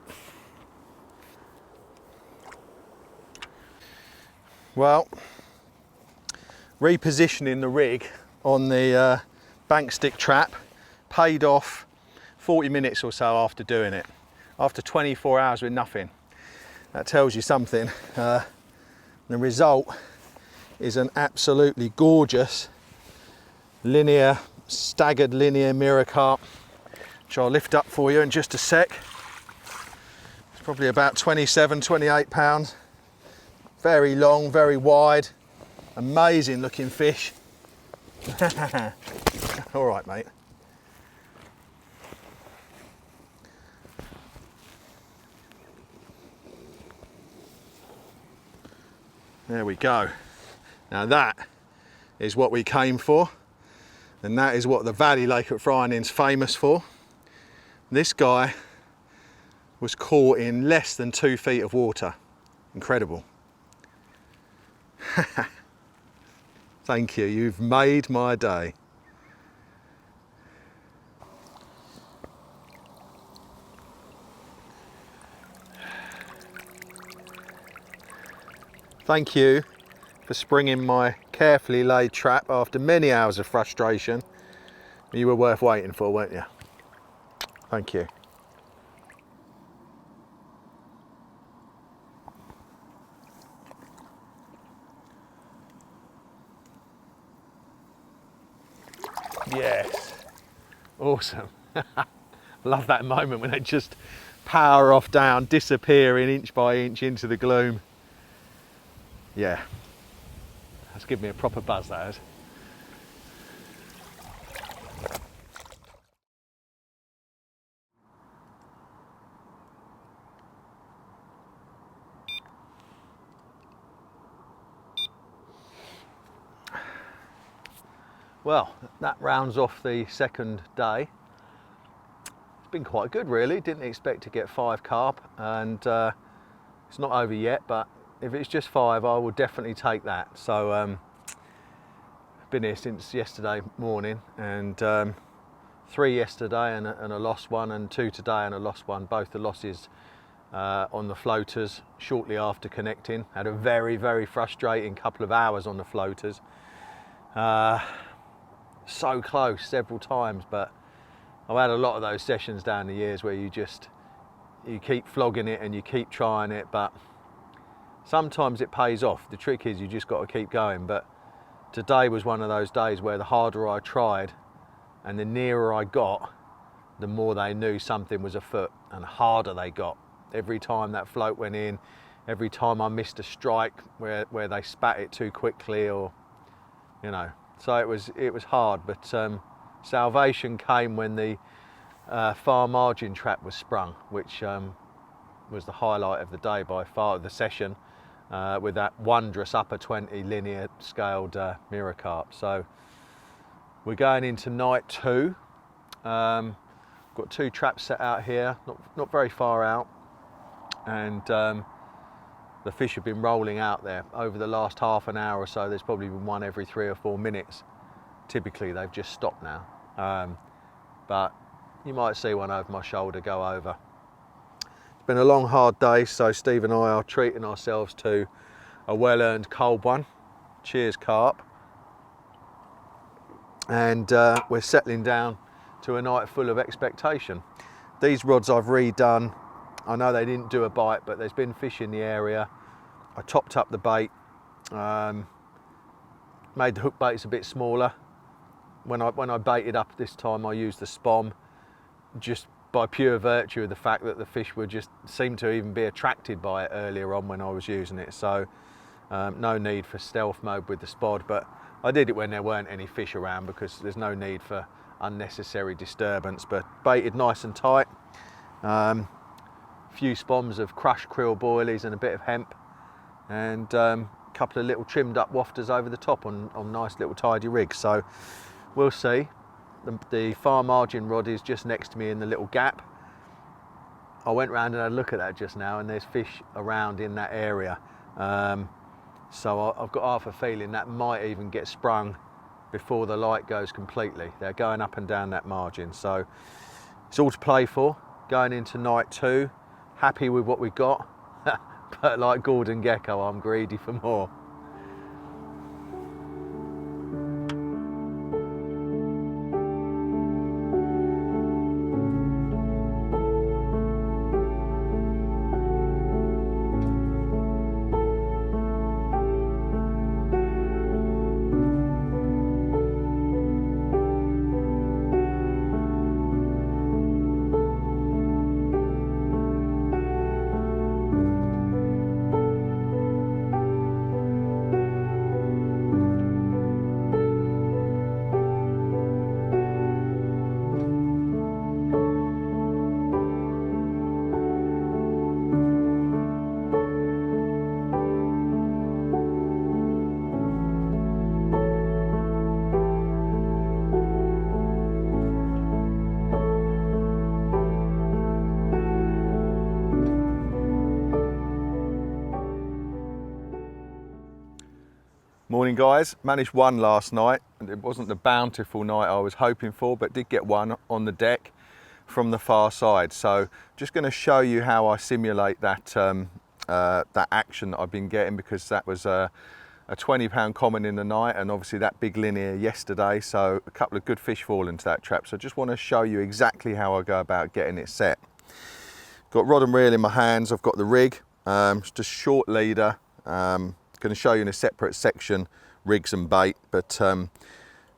Well, repositioning the rig on the bank stick trap paid off 40 minutes or so after doing it. After 24 hours with nothing. That tells you something. The result is an absolutely gorgeous linear, staggered linear mirror carp, which I'll lift up for you in just a sec. It's probably about 27, 28 pounds. Very long, very wide. Amazing looking fish. All right, mate. There we go. Now that is what we came for, and that is what the Valley Lake at Fryerning's famous for. This guy was caught in less than 2 feet of water. Incredible. Thank you, you've made my day. Thank you for springing my carefully laid trap after many hours of frustration. You were worth waiting for, weren't you? Thank you. Yes, awesome. Love that moment when they just power off down, disappearing inch by inch into the gloom. Yeah, that's given me a proper buzz, that has. Well, that rounds off the second day. It's been quite good, really. Didn't expect to get 5 carp, and it's not over yet, but if it's just 5, I will definitely take that. So I've been here since yesterday morning, and 3 yesterday and a lost one, and 2 today and a lost one. Both the losses on the floaters shortly after connecting. Had a very, very frustrating couple of hours on the floaters. So close several times, but I've had a lot of those sessions down the years where you keep flogging it and you keep trying it, but sometimes it pays off. The trick is you just got to keep going. But today was one of those days where the harder I tried and the nearer I got, the more they knew something was afoot, and the harder they got. Every time that float went in, every time I missed a strike where they spat it too quickly, or you know. So it was hard, but salvation came when the far margin trap was sprung, which was the highlight of the day by far of the session, with that wondrous upper 20 linear scaled mirror carp. So we're going into night 2. Got 2 traps set out here, not very far out, and the fish have been rolling out there over the last half an hour or so. There's probably been one every 3 or 4 minutes. Typically they've just stopped now, but you might see one over my shoulder go over. It's been a long, hard day, so Steve and I are treating ourselves to a well-earned cold one. Cheers, carp. And we're settling down to a night full of expectation. These rods I've redone. I know they didn't do a bite, but there's been fish in the area. I topped up the bait, made the hook baits a bit smaller. When I baited up this time, I used the spom, just by pure virtue of the fact that the fish would just seem to even be attracted by it earlier on when I was using it. So no need for stealth mode with the spod, but I did it when there weren't any fish around because there's no need for unnecessary disturbance. But baited nice and tight. Few spoms of crushed krill boilies and a bit of hemp, and a couple of little trimmed up wafters over the top on nice little tidy rigs. So we'll see. The far margin rod is just next to me in the little gap. I went round and had a look at that just now, and there's fish around in that area. So I've got half a feeling that might even get sprung before the light goes completely. They're going up and down that margin. So it's all to play for going into night 2. Happy with what we got, but like Gordon Gecko, I'm greedy for more. Morning guys, managed one last night, and it wasn't the bountiful night I was hoping for, but did get one on the deck from the far side. So just going to show you how I simulate that that action that I've been getting, because that was a £20 common in the night, and obviously that big linear yesterday, so a couple of good fish fall into that trap. So I just want to show you exactly how I go about getting it set. Got rod and reel in my hands, I've got the rig, just a short leader. Going to show you in a separate section rigs and bait, but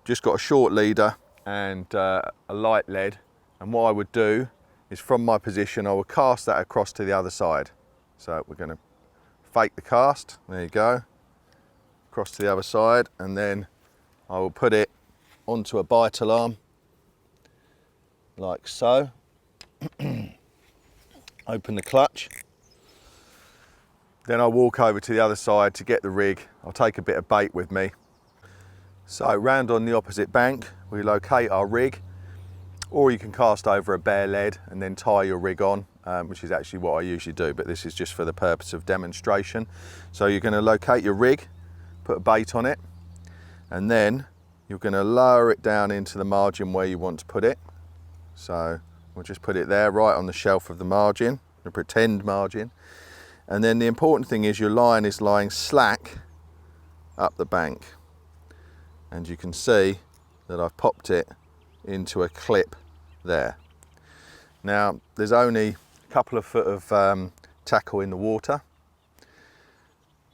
just got a short leader and a light lead, and what I would do is from my position I will cast that across to the other side. So we're going to fake the cast, there you go, across to the other side, and then I will put it onto a bite alarm like so. Open the clutch, then I'll walk over to the other side to get the rig. I'll take a bit of bait with me. So round on the opposite bank we locate our rig, or you can cast over a bare lead and then tie your rig on, which is actually what I usually do, but this is just for the purpose of demonstration. So you're going to locate your rig, put a bait on it, and then you're going to lower it down into the margin where you want to put it. So we'll just put it there right on the shelf of the margin, the pretend margin. And then the important thing is your line is lying slack up the bank. And you can see that I've popped it into a clip there. Now there's only a couple of foot of tackle in the water.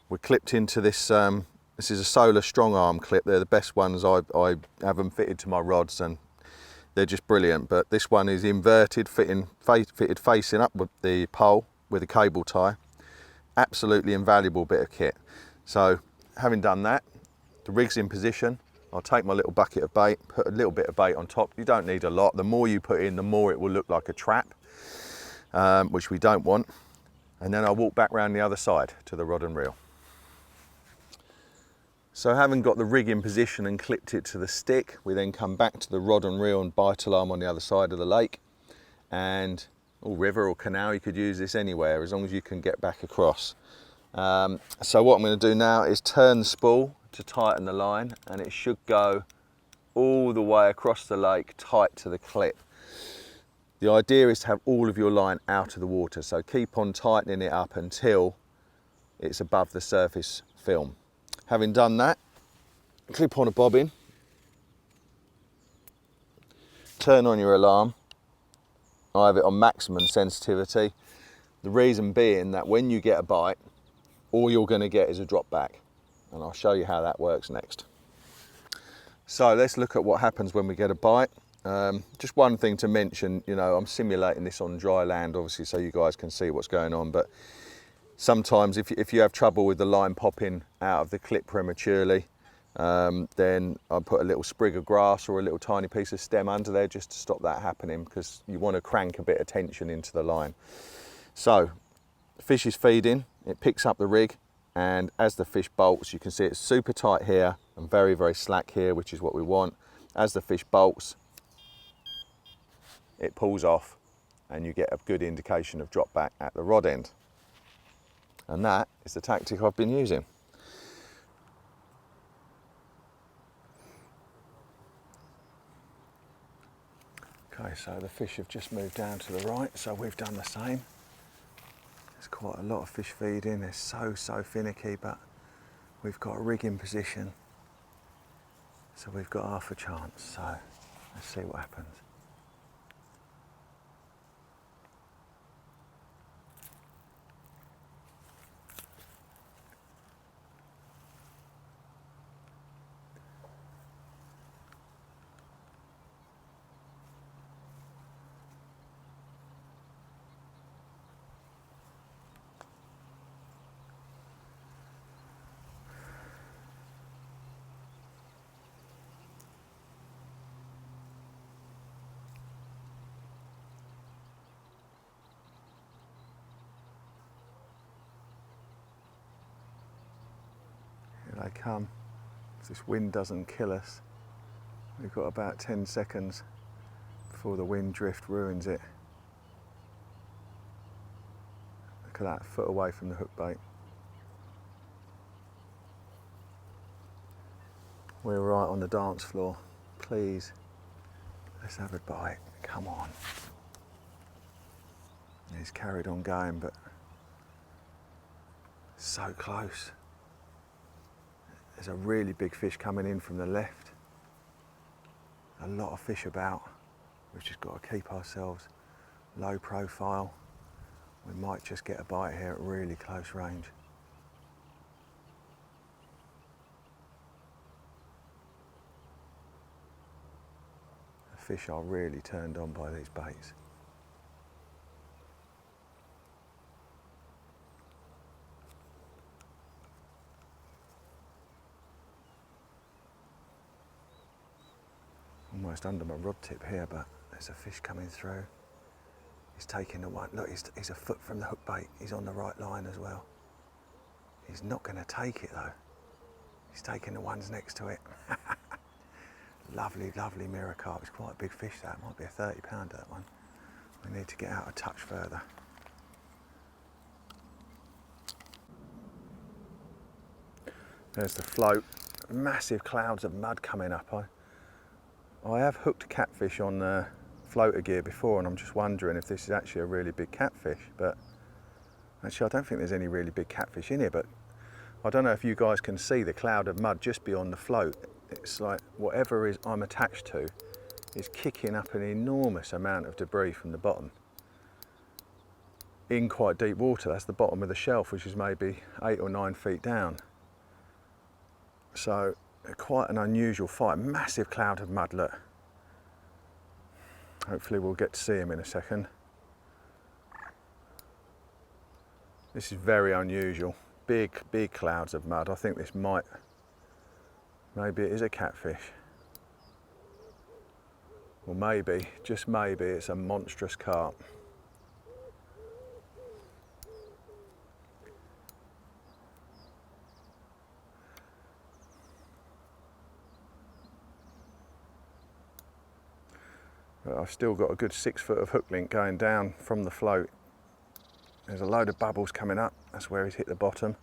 We're clipped into this, this is a solar strong arm clip. They're the best ones. I have them fitted to my rods and they're just brilliant, but this one is inverted, fitted facing up with the pole with a cable tie. Absolutely invaluable bit of kit. So having done that, the rig's in position. I'll take my little bucket of bait, put a little bit of bait on top. You don't need a lot. The more you put in, the more it will look like a trap, which we don't want. And then I'll walk back round the other side to the rod and reel. So having got the rig in position and clipped it to the stick, we then come back to the rod and reel and bite alarm on the other side of the lake, and or river or canal. You could use this anywhere as long as you can get back across. So what I'm going to do now is turn the spool to tighten the line, and it should go all the way across the lake tight to the clip. The idea is to have all of your line out of the water, so keep on tightening it up until it's above the surface film. Having done that, clip on a bobbin, turn on your alarm. I have it on maximum sensitivity. The reason being that when you get a bite, all you're going to get is a drop back, and I'll show you how that works next. So let's look at what happens when we get a bite. Just one thing to mention, you know, I'm simulating this on dry land obviously so you guys can see what's going on, but sometimes if you have trouble with the line popping out of the clip prematurely, then I'll put a little sprig of grass or a little tiny piece of stem under there just to stop that happening, because you want to crank a bit of tension into the line. So the fish is feeding, it picks up the rig, and as the fish bolts, you can see it's super tight here and very, very slack here, which is what we want. As the fish bolts, it pulls off and you get a good indication of drop back at the rod end. And that is the tactic I've been using. Okay, so the fish have just moved down to the right, so we've done the same. There's quite a lot of fish feeding, they're so finicky, but we've got a rig in position, so we've got half a chance, so let's see what happens. They come. If this wind doesn't kill us, we've got about 10 seconds before the wind drift ruins it. Look at that, foot away from the hook bait. We're right on the dance floor. Please, let's have a bite. Come on. He's carried on going, but So close. There's a really big fish coming in from the left. A lot of fish about. We've just got to keep ourselves low profile. We might just get a bite here at really close range. The fish are really turned on by these baits. Almost under my rod tip here, but there's a fish coming through. He's taking the one. Look, he's a foot from the hook bait. He's on the right line as well. He's not going to take it though. He's taking the ones next to it. Lovely, lovely mirror carp. It's quite a big fish that. Might be a 30 pounder that one. We need to get out a touch further. There's the float. Massive clouds of mud coming up. I have hooked catfish on floater gear before, and I'm just wondering if this is actually a really big catfish, but actually I don't think there's any really big catfish in here, but I don't know if you guys can see the cloud of mud just beyond the float. It's like whatever I'm attached to is kicking up an enormous amount of debris from the bottom. In quite deep water, that's the bottom of the shelf, which is maybe 8 or 9 feet down. So quite an unusual fight. Massive cloud of mud, look. Hopefully we'll get to see him in a second. This is very unusual. Big clouds of mud. I think this maybe it is a catfish. Or maybe, just maybe, it's a monstrous carp. But I've still got a good 6 foot of hook link going down from the float. There's a load of bubbles coming up. That's where he's hit the bottom.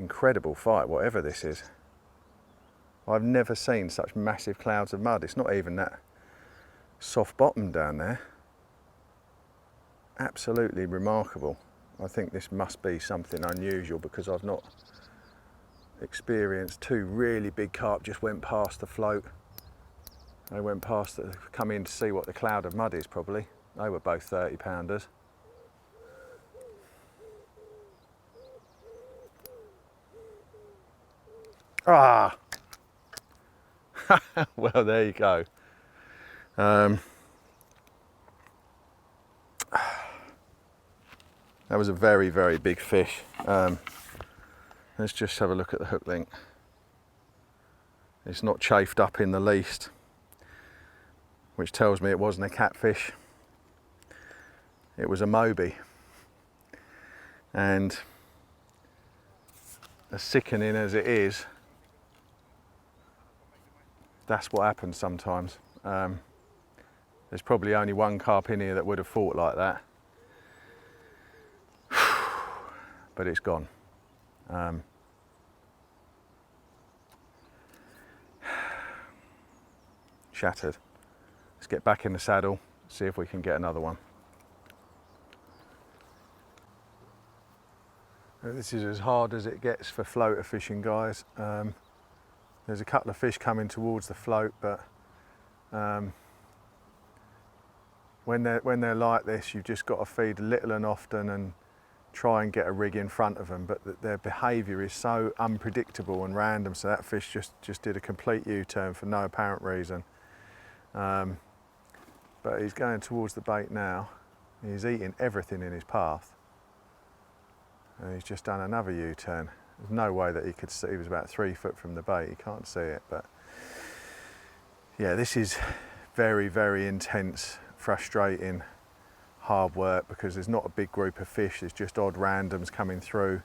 Incredible fight, whatever this is. I've never seen such massive clouds of mud. It's not even that soft bottom down there. Absolutely remarkable. I think this must be something unusual because I've not experienced 2 really big carp just went past the float. They went past, come in to see what the cloud of mud is probably. They were both 30 pounders. Ah! Well, there you go. That was a very big fish. Let's just have a look at the hook link. It's not chafed up in the least, which tells me it wasn't a catfish. It was a Moby. And as sickening as it is, that's what happens sometimes. There's probably only one carp in here that would have fought like that. But it's gone. Shattered. Let's get back in the saddle, see if we can get another one. This is as hard as it gets for floater fishing, guys. There's a couple of fish coming towards the float, but when they're like this, you've just got to feed little and often and try and get a rig in front of them. But their behaviour is so unpredictable and random. So that fish just did a complete U-turn for no apparent reason. But he's going towards the bait now. He's eating everything in his path. And he's just done another U-turn. There's no way that he could see. He was about 3 foot from the bait. He can't see it, but yeah, this is very intense, frustrating, hard work because there's not a big group of fish. There's just odd randoms coming through.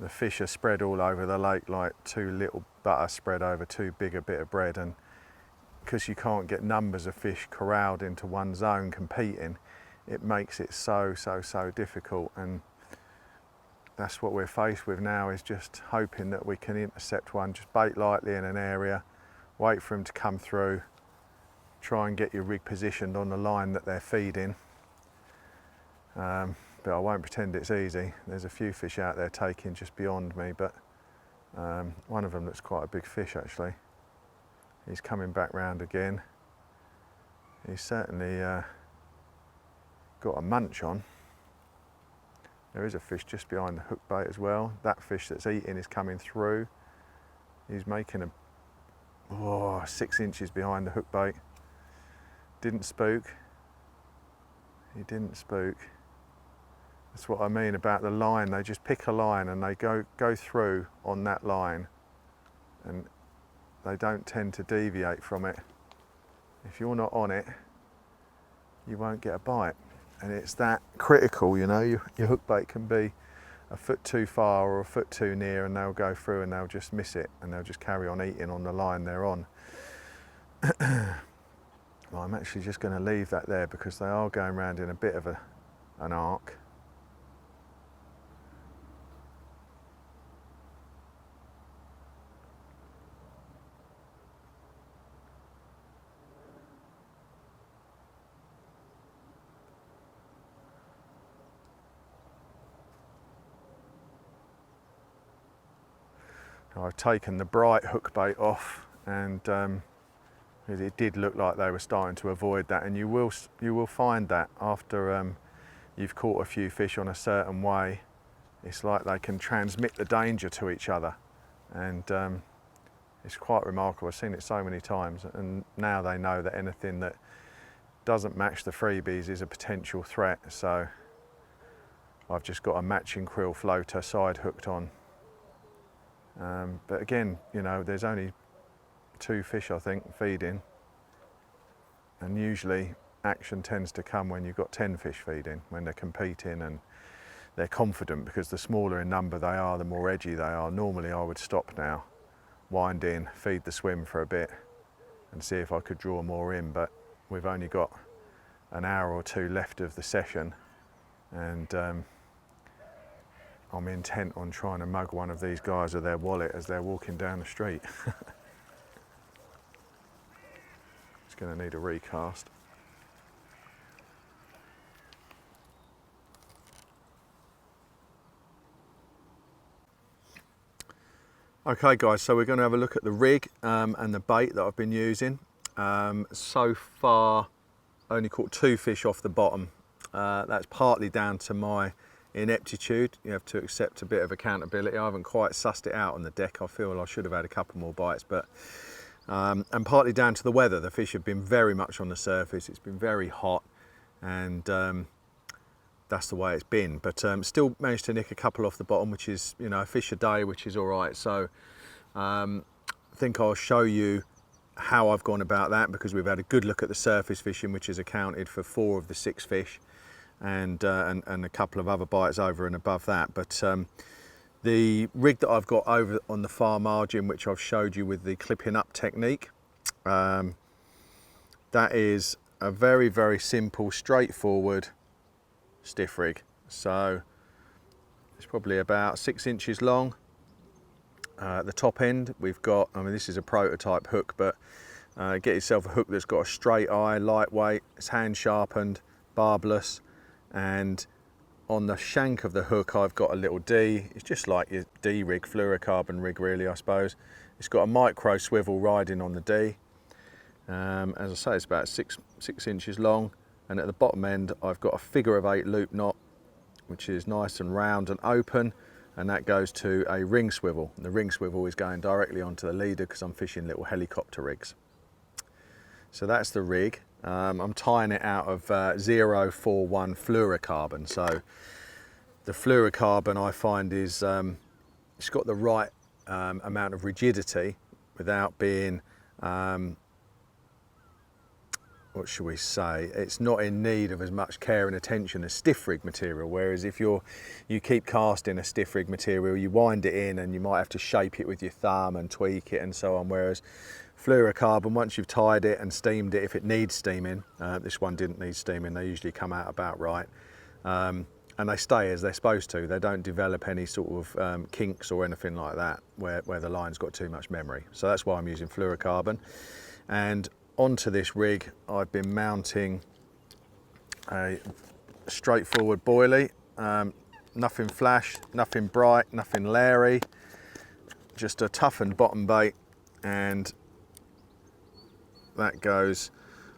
The fish are spread all over the lake like 2 little butter spread over too big a bit of bread, and because you can't get numbers of fish corralled into one zone competing, it makes it so difficult. And that's what we're faced with now, is just hoping that we can intercept one. Just bait lightly in an area, wait for him to come through, try and get your rig positioned on the line that they're feeding. but I won't pretend it's easy. There's a few fish out there taking just beyond me, but one of them looks quite a big fish actually. He's coming back round again. He's certainly got a munch on. There is a fish just behind the hook bait as well. That fish that's eating is coming through. He's making 6 inches behind the hook bait. Didn't spook. He didn't spook. That's what I mean about the line. They just pick a line and they go through on that line, and they don't tend to deviate from it. If you're not on it, you won't get a bite. And it's that critical, you know. Your hook bait can be a foot too far or a foot too near, and they'll go through and they'll just miss it, and they'll just carry on eating on the line they're on. Well, I'm actually just going to leave that there because they are going round in a bit of an arc. I've taken the bright hook bait off, and it did look like they were starting to avoid that, and you will find that after you've caught a few fish on a certain way, it's like they can transmit the danger to each other, and it's quite remarkable. I've seen it so many times, and now they know that anything that doesn't match the freebies is a potential threat. So I've just got a matching krill floater side hooked on. But again, you know, there's only 2 fish I think feeding, and usually action tends to come when you've got 10 fish feeding, when they're competing and they're confident, because the smaller in number they are, the more edgy they are. Normally I would stop now, wind in, feed the swim for a bit and see if I could draw more in, but we've only got an hour or 2 left of the session, and I'm intent on trying to mug one of these guys with their wallet as they're walking down the street. It's going to need a recast. Okay guys, so we're going to have a look at the rig and the bait that I've been using. So far only caught 2 fish off the bottom. That's partly down to my ineptitude. You have to accept a bit of accountability. I haven't quite sussed it out on the deck. I feel I should have had a couple more bites, but and partly down to the weather. The fish have been very much on the surface. It's been very hot, and that's the way it's been. But still managed to nick a couple off the bottom, which is, you know, a fish a day, which is all right. So I think I'll show you how I've gone about that, because we've had a good look at the surface fishing, which has accounted for 4 of the 6 fish. And a couple of other bites over and above that. But the rig that I've got over on the far margin, which I've showed you with the clipping up technique, that is a very, very simple, straightforward stiff rig. So it's probably about 6 inches long. At the top end we've got, I mean, this is a prototype hook, but get yourself a hook that's got a straight eye, lightweight, it's hand sharpened, barbless. And on the shank of the hook I've got a little D. It's just like your D rig, fluorocarbon rig really, I suppose. It's got a micro swivel riding on the D. As I say, it's about six inches long, and at the bottom end I've got a figure of 8 loop knot, which is nice and round and open, and that goes to a ring swivel. And the ring swivel is going directly onto the leader because I'm fishing little helicopter rigs. So that's the rig. I'm tying it out of 041 fluorocarbon. So the fluorocarbon I find is it's got the right amount of rigidity without being what should we say, it's not in need of as much care and attention as stiff rig material. Whereas if you keep casting a stiff rig material, you wind it in and you might have to shape it with your thumb and tweak it and so on. Whereas fluorocarbon, once you've tied it and steamed it, if it needs steaming, this one didn't need steaming, they usually come out about right, and they stay as they're supposed to. They don't develop any sort of kinks or anything like that where the line's got too much memory. So that's why I'm using fluorocarbon. And onto this rig I've been mounting a straightforward boilie. Nothing flash, nothing bright, nothing leery, just a toughened bottom bait, and that goes.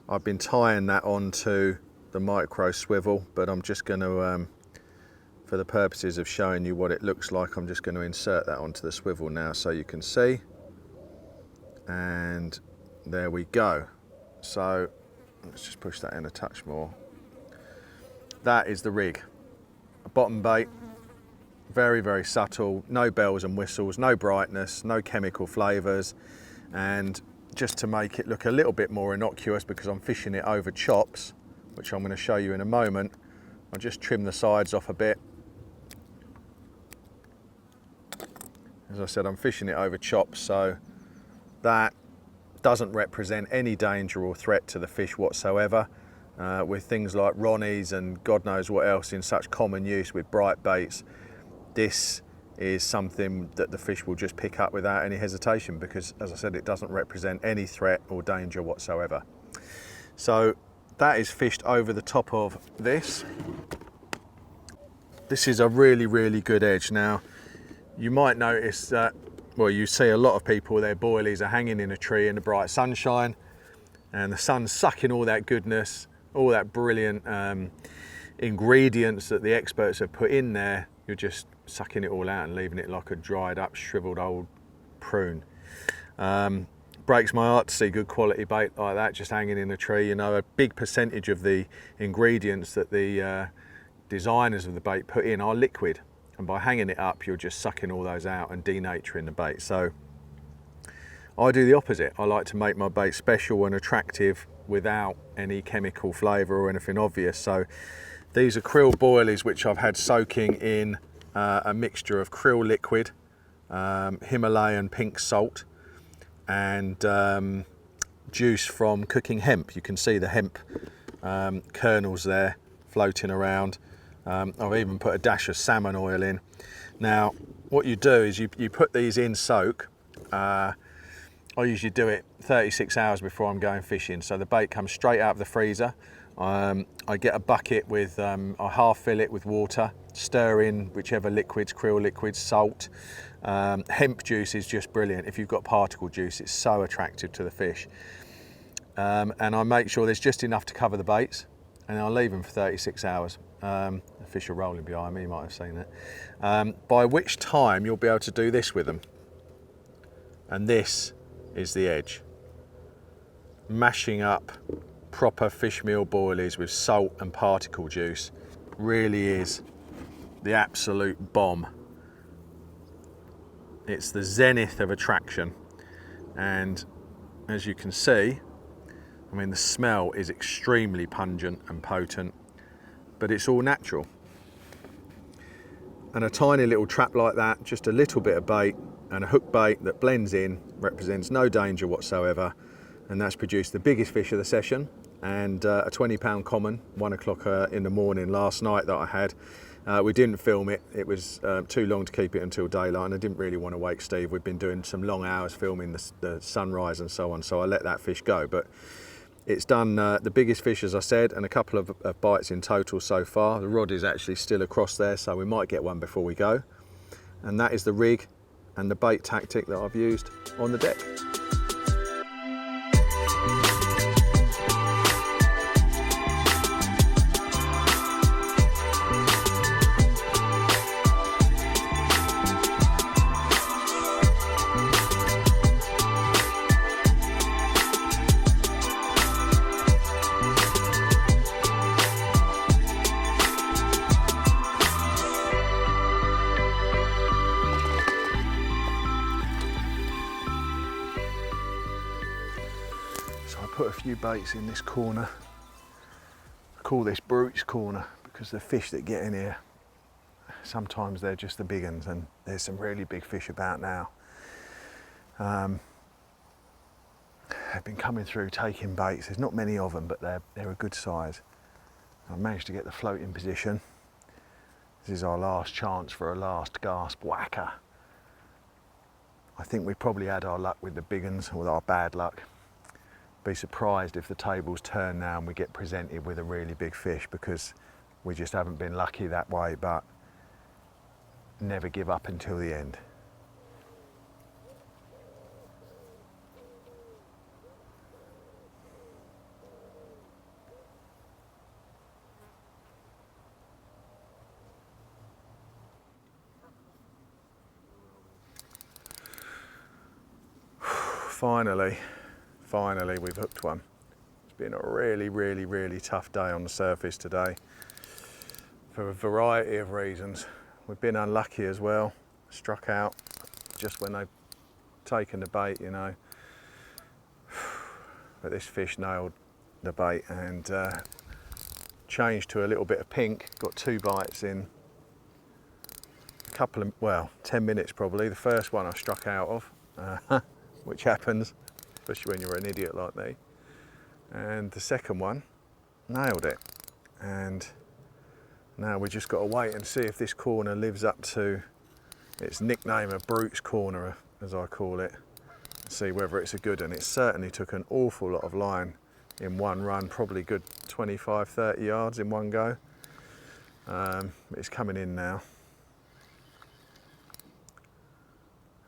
I've been tying that onto the micro swivel, but I'm just going to, for the purposes of showing you what it looks like, I'm just going to insert that onto the swivel now so you can see. And there we go. So let's just push that in a touch more. That is the rig. A bottom bait, very, very subtle, no bells and whistles, no brightness, no chemical flavours, and just to make it look a little bit more innocuous, because I'm fishing it over chops, which I'm going to show you in a moment, I'll just trim the sides off a bit. As I said, I'm fishing it over chops, so that doesn't represent any danger or threat to the fish whatsoever. With things like Ronnies and God knows what else in such common use with bright baits, this is something that the fish will just pick up without any hesitation, because, as I said, it doesn't represent any threat or danger whatsoever. So that is fished over the top of this. This is a really, really good edge. Now, you might notice that, well, you see a lot of people, their boilies are hanging in a tree in the bright sunshine, and the sun's sucking all that goodness, all that brilliant ingredients that the experts have put in there. You're just sucking it all out and leaving it like a dried up, shriveled old prune. Breaks my heart to see good quality bait like that just hanging in a tree. You know, a big percentage of the ingredients that the designers of the bait put in are liquid, and by hanging it up you're just sucking all those out and denaturing the bait. So I do the opposite. I like to make my bait special and attractive without any chemical flavour or anything obvious. So these are krill boilies, which I've had soaking in a mixture of krill liquid, Himalayan pink salt, and juice from cooking hemp. You can see the hemp kernels there floating around. I've even put a dash of salmon oil in. Now, what you do is you put these in soak. I usually do it 36 hours before I'm going fishing, so the bait comes straight out of the freezer. I get a bucket with, I half fill it with water, stir in whichever liquids, krill liquids, salt. Hemp juice is just brilliant. If you've got particle juice, it's so attractive to the fish. And I make sure there's just enough to cover the baits, and I'll leave them for 36 hours. The fish are rolling behind me, you might have seen that. By which time you'll be able to do this with them. And this is the edge. Mashing up proper fish meal boilies with salt and particle juice really is the absolute bomb. It's the zenith of attraction, and as you can see, I mean, the smell is extremely pungent and potent, but it's all natural. And a tiny little trap like that, just a little bit of bait and a hook bait that blends in, represents no danger whatsoever, and that's produced the biggest fish of the session, and a 20-pound common, 1 o'clock in the morning last night that I had. We didn't film it, it was too long to keep it until daylight, and I didn't really want to wake Steve. We've been doing some long hours filming the sunrise and so on, so I let that fish go. But it's done the biggest fish, as I said, and a couple of bites in total so far. The rod is actually still across there, so we might get one before we go. And that is the rig and the bait tactic that I've used on the deck. Put a few baits in this corner. I call this Brute's corner because the fish that get in here, sometimes they're just the big ones, and there's some really big fish about now. They've been coming through taking baits. There's not many of them, but they're a good size. I managed to get the float in position. This is our last chance for a last gasp whacker. I think we probably had our luck with the big ones, with our bad luck. Be surprised if the tables turn now and we get presented with a really big fish, because We just haven't been lucky that way, but never give up until the end. Finally we've hooked one. It's been a really tough day on the surface today for a variety of reasons. We've been unlucky as well, struck out just when they've taken the bait, you know. But this fish nailed the bait and changed to a little bit of pink. Got 2 bites in a couple of, well, 10 minutes probably. The first one I struck out of, which happens, especially when you're an idiot like me. And the second one, nailed it. And now we just got to wait and see if this corner lives up to its nickname of Brute's Corner, as I call it. See whether it's a good one. It certainly took an awful lot of line in one run, probably good 25-30 yards in one go. It's coming in now.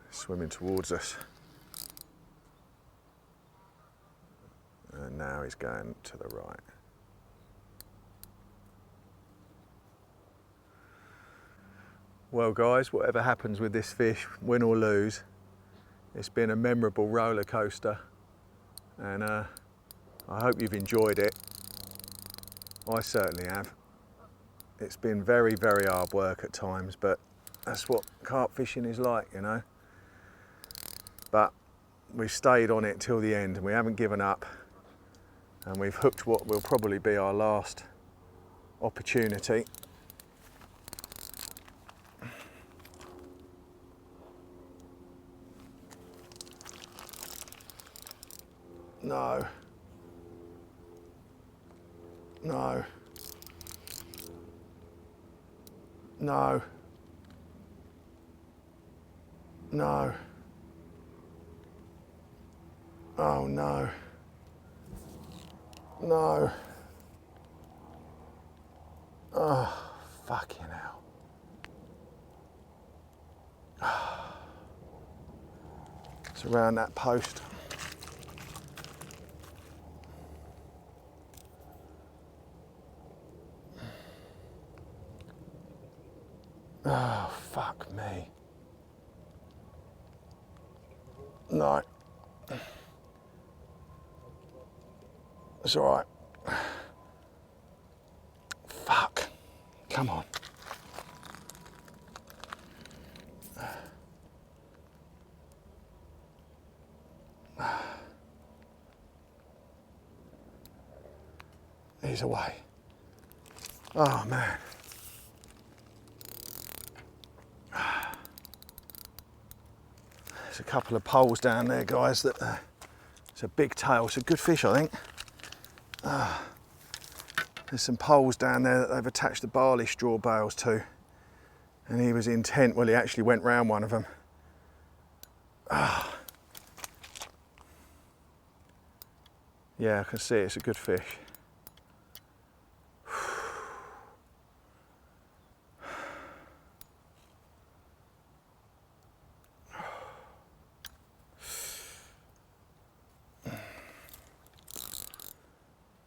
Swimming towards us. And now he's going to the right. Well guys, whatever happens with this fish, win or lose, it's been a memorable roller coaster, and I hope you've enjoyed it. I certainly have. It's been very hard work at times, but that's what carp fishing is like, you know. But we've stayed on it till the end and we haven't given up, and we've hooked what will probably be our last opportunity. No. No. No. No. Oh no. No. Oh, fucking hell. It's around that post. Oh, fuck me. No. It's all right. Fuck. Come on. He's away. Oh, man. There's a couple of poles down there, guys, that it's a big tail. It's a good fish, I think. There's some poles down there that they've attached the barley straw bales to, and he was intent. Well, he actually went round one of them. Yeah, I can see it's a good fish.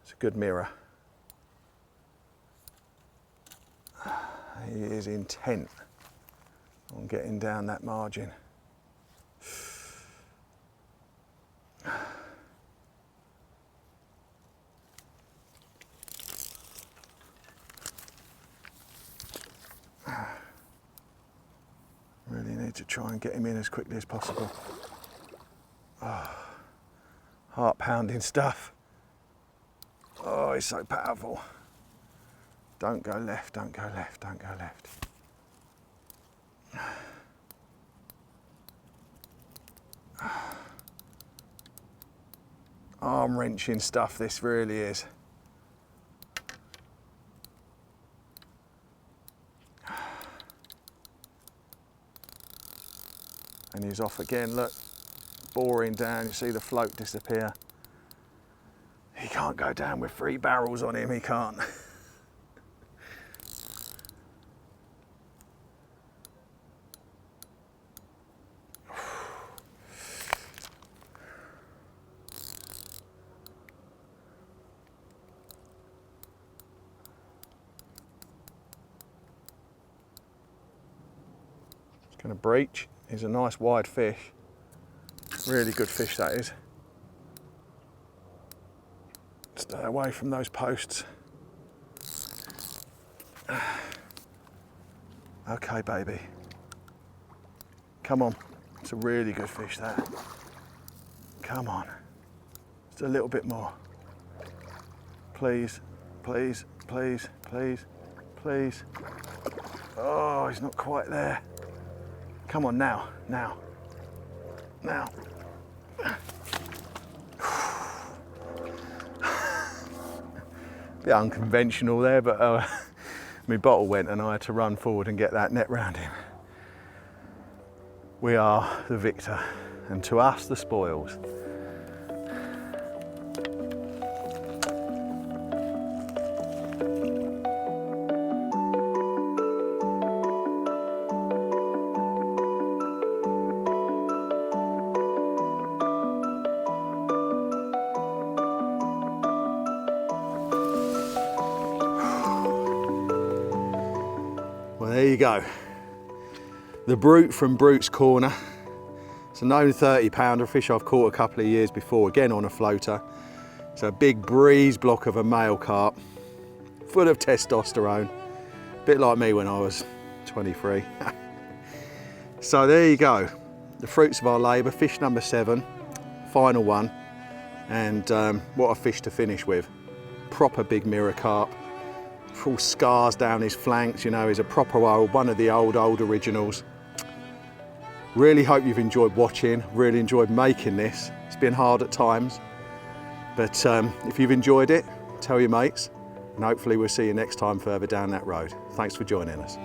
It's a good mirror. He is intent on getting down that margin. Really need to try and get him in as quickly as possible. Heart pounding stuff. Oh, he's so powerful. Don't go left, don't go left, don't go left. Arm wrenching stuff this really is. And he's off again, look. Boring down, you see the float disappear. He can't go down with 3 barrels on him, he can't. Gonna breach. He's a nice wide fish. Really good fish that is. Stay away from those posts. Okay, baby. Come on. It's a really good fish, that. Come on. Just a little bit more. Please, please, please, please, please. Oh, he's not quite there. Come on now, now, now. Bit unconventional there, but my bottle went and I had to run forward and get that net round him. We are the victor, and to us the spoils. Well, there you go. The brute from Brute's Corner. It's a known 30-pounder, fish I've caught a couple of years before, again on a floater. It's a big breeze block of a male carp, full of testosterone, a bit like me when I was 23. So there you go, the fruits of our labour, fish number 7, final one, and what a fish to finish with. Proper big mirror carp. Full scars down his flanks, you know, he's a proper one of the old originals. Really hope you've enjoyed watching, really enjoyed making this. It's been hard at times, but if you've enjoyed it, tell your mates, and hopefully we'll see you next time further down that road. Thanks for joining us.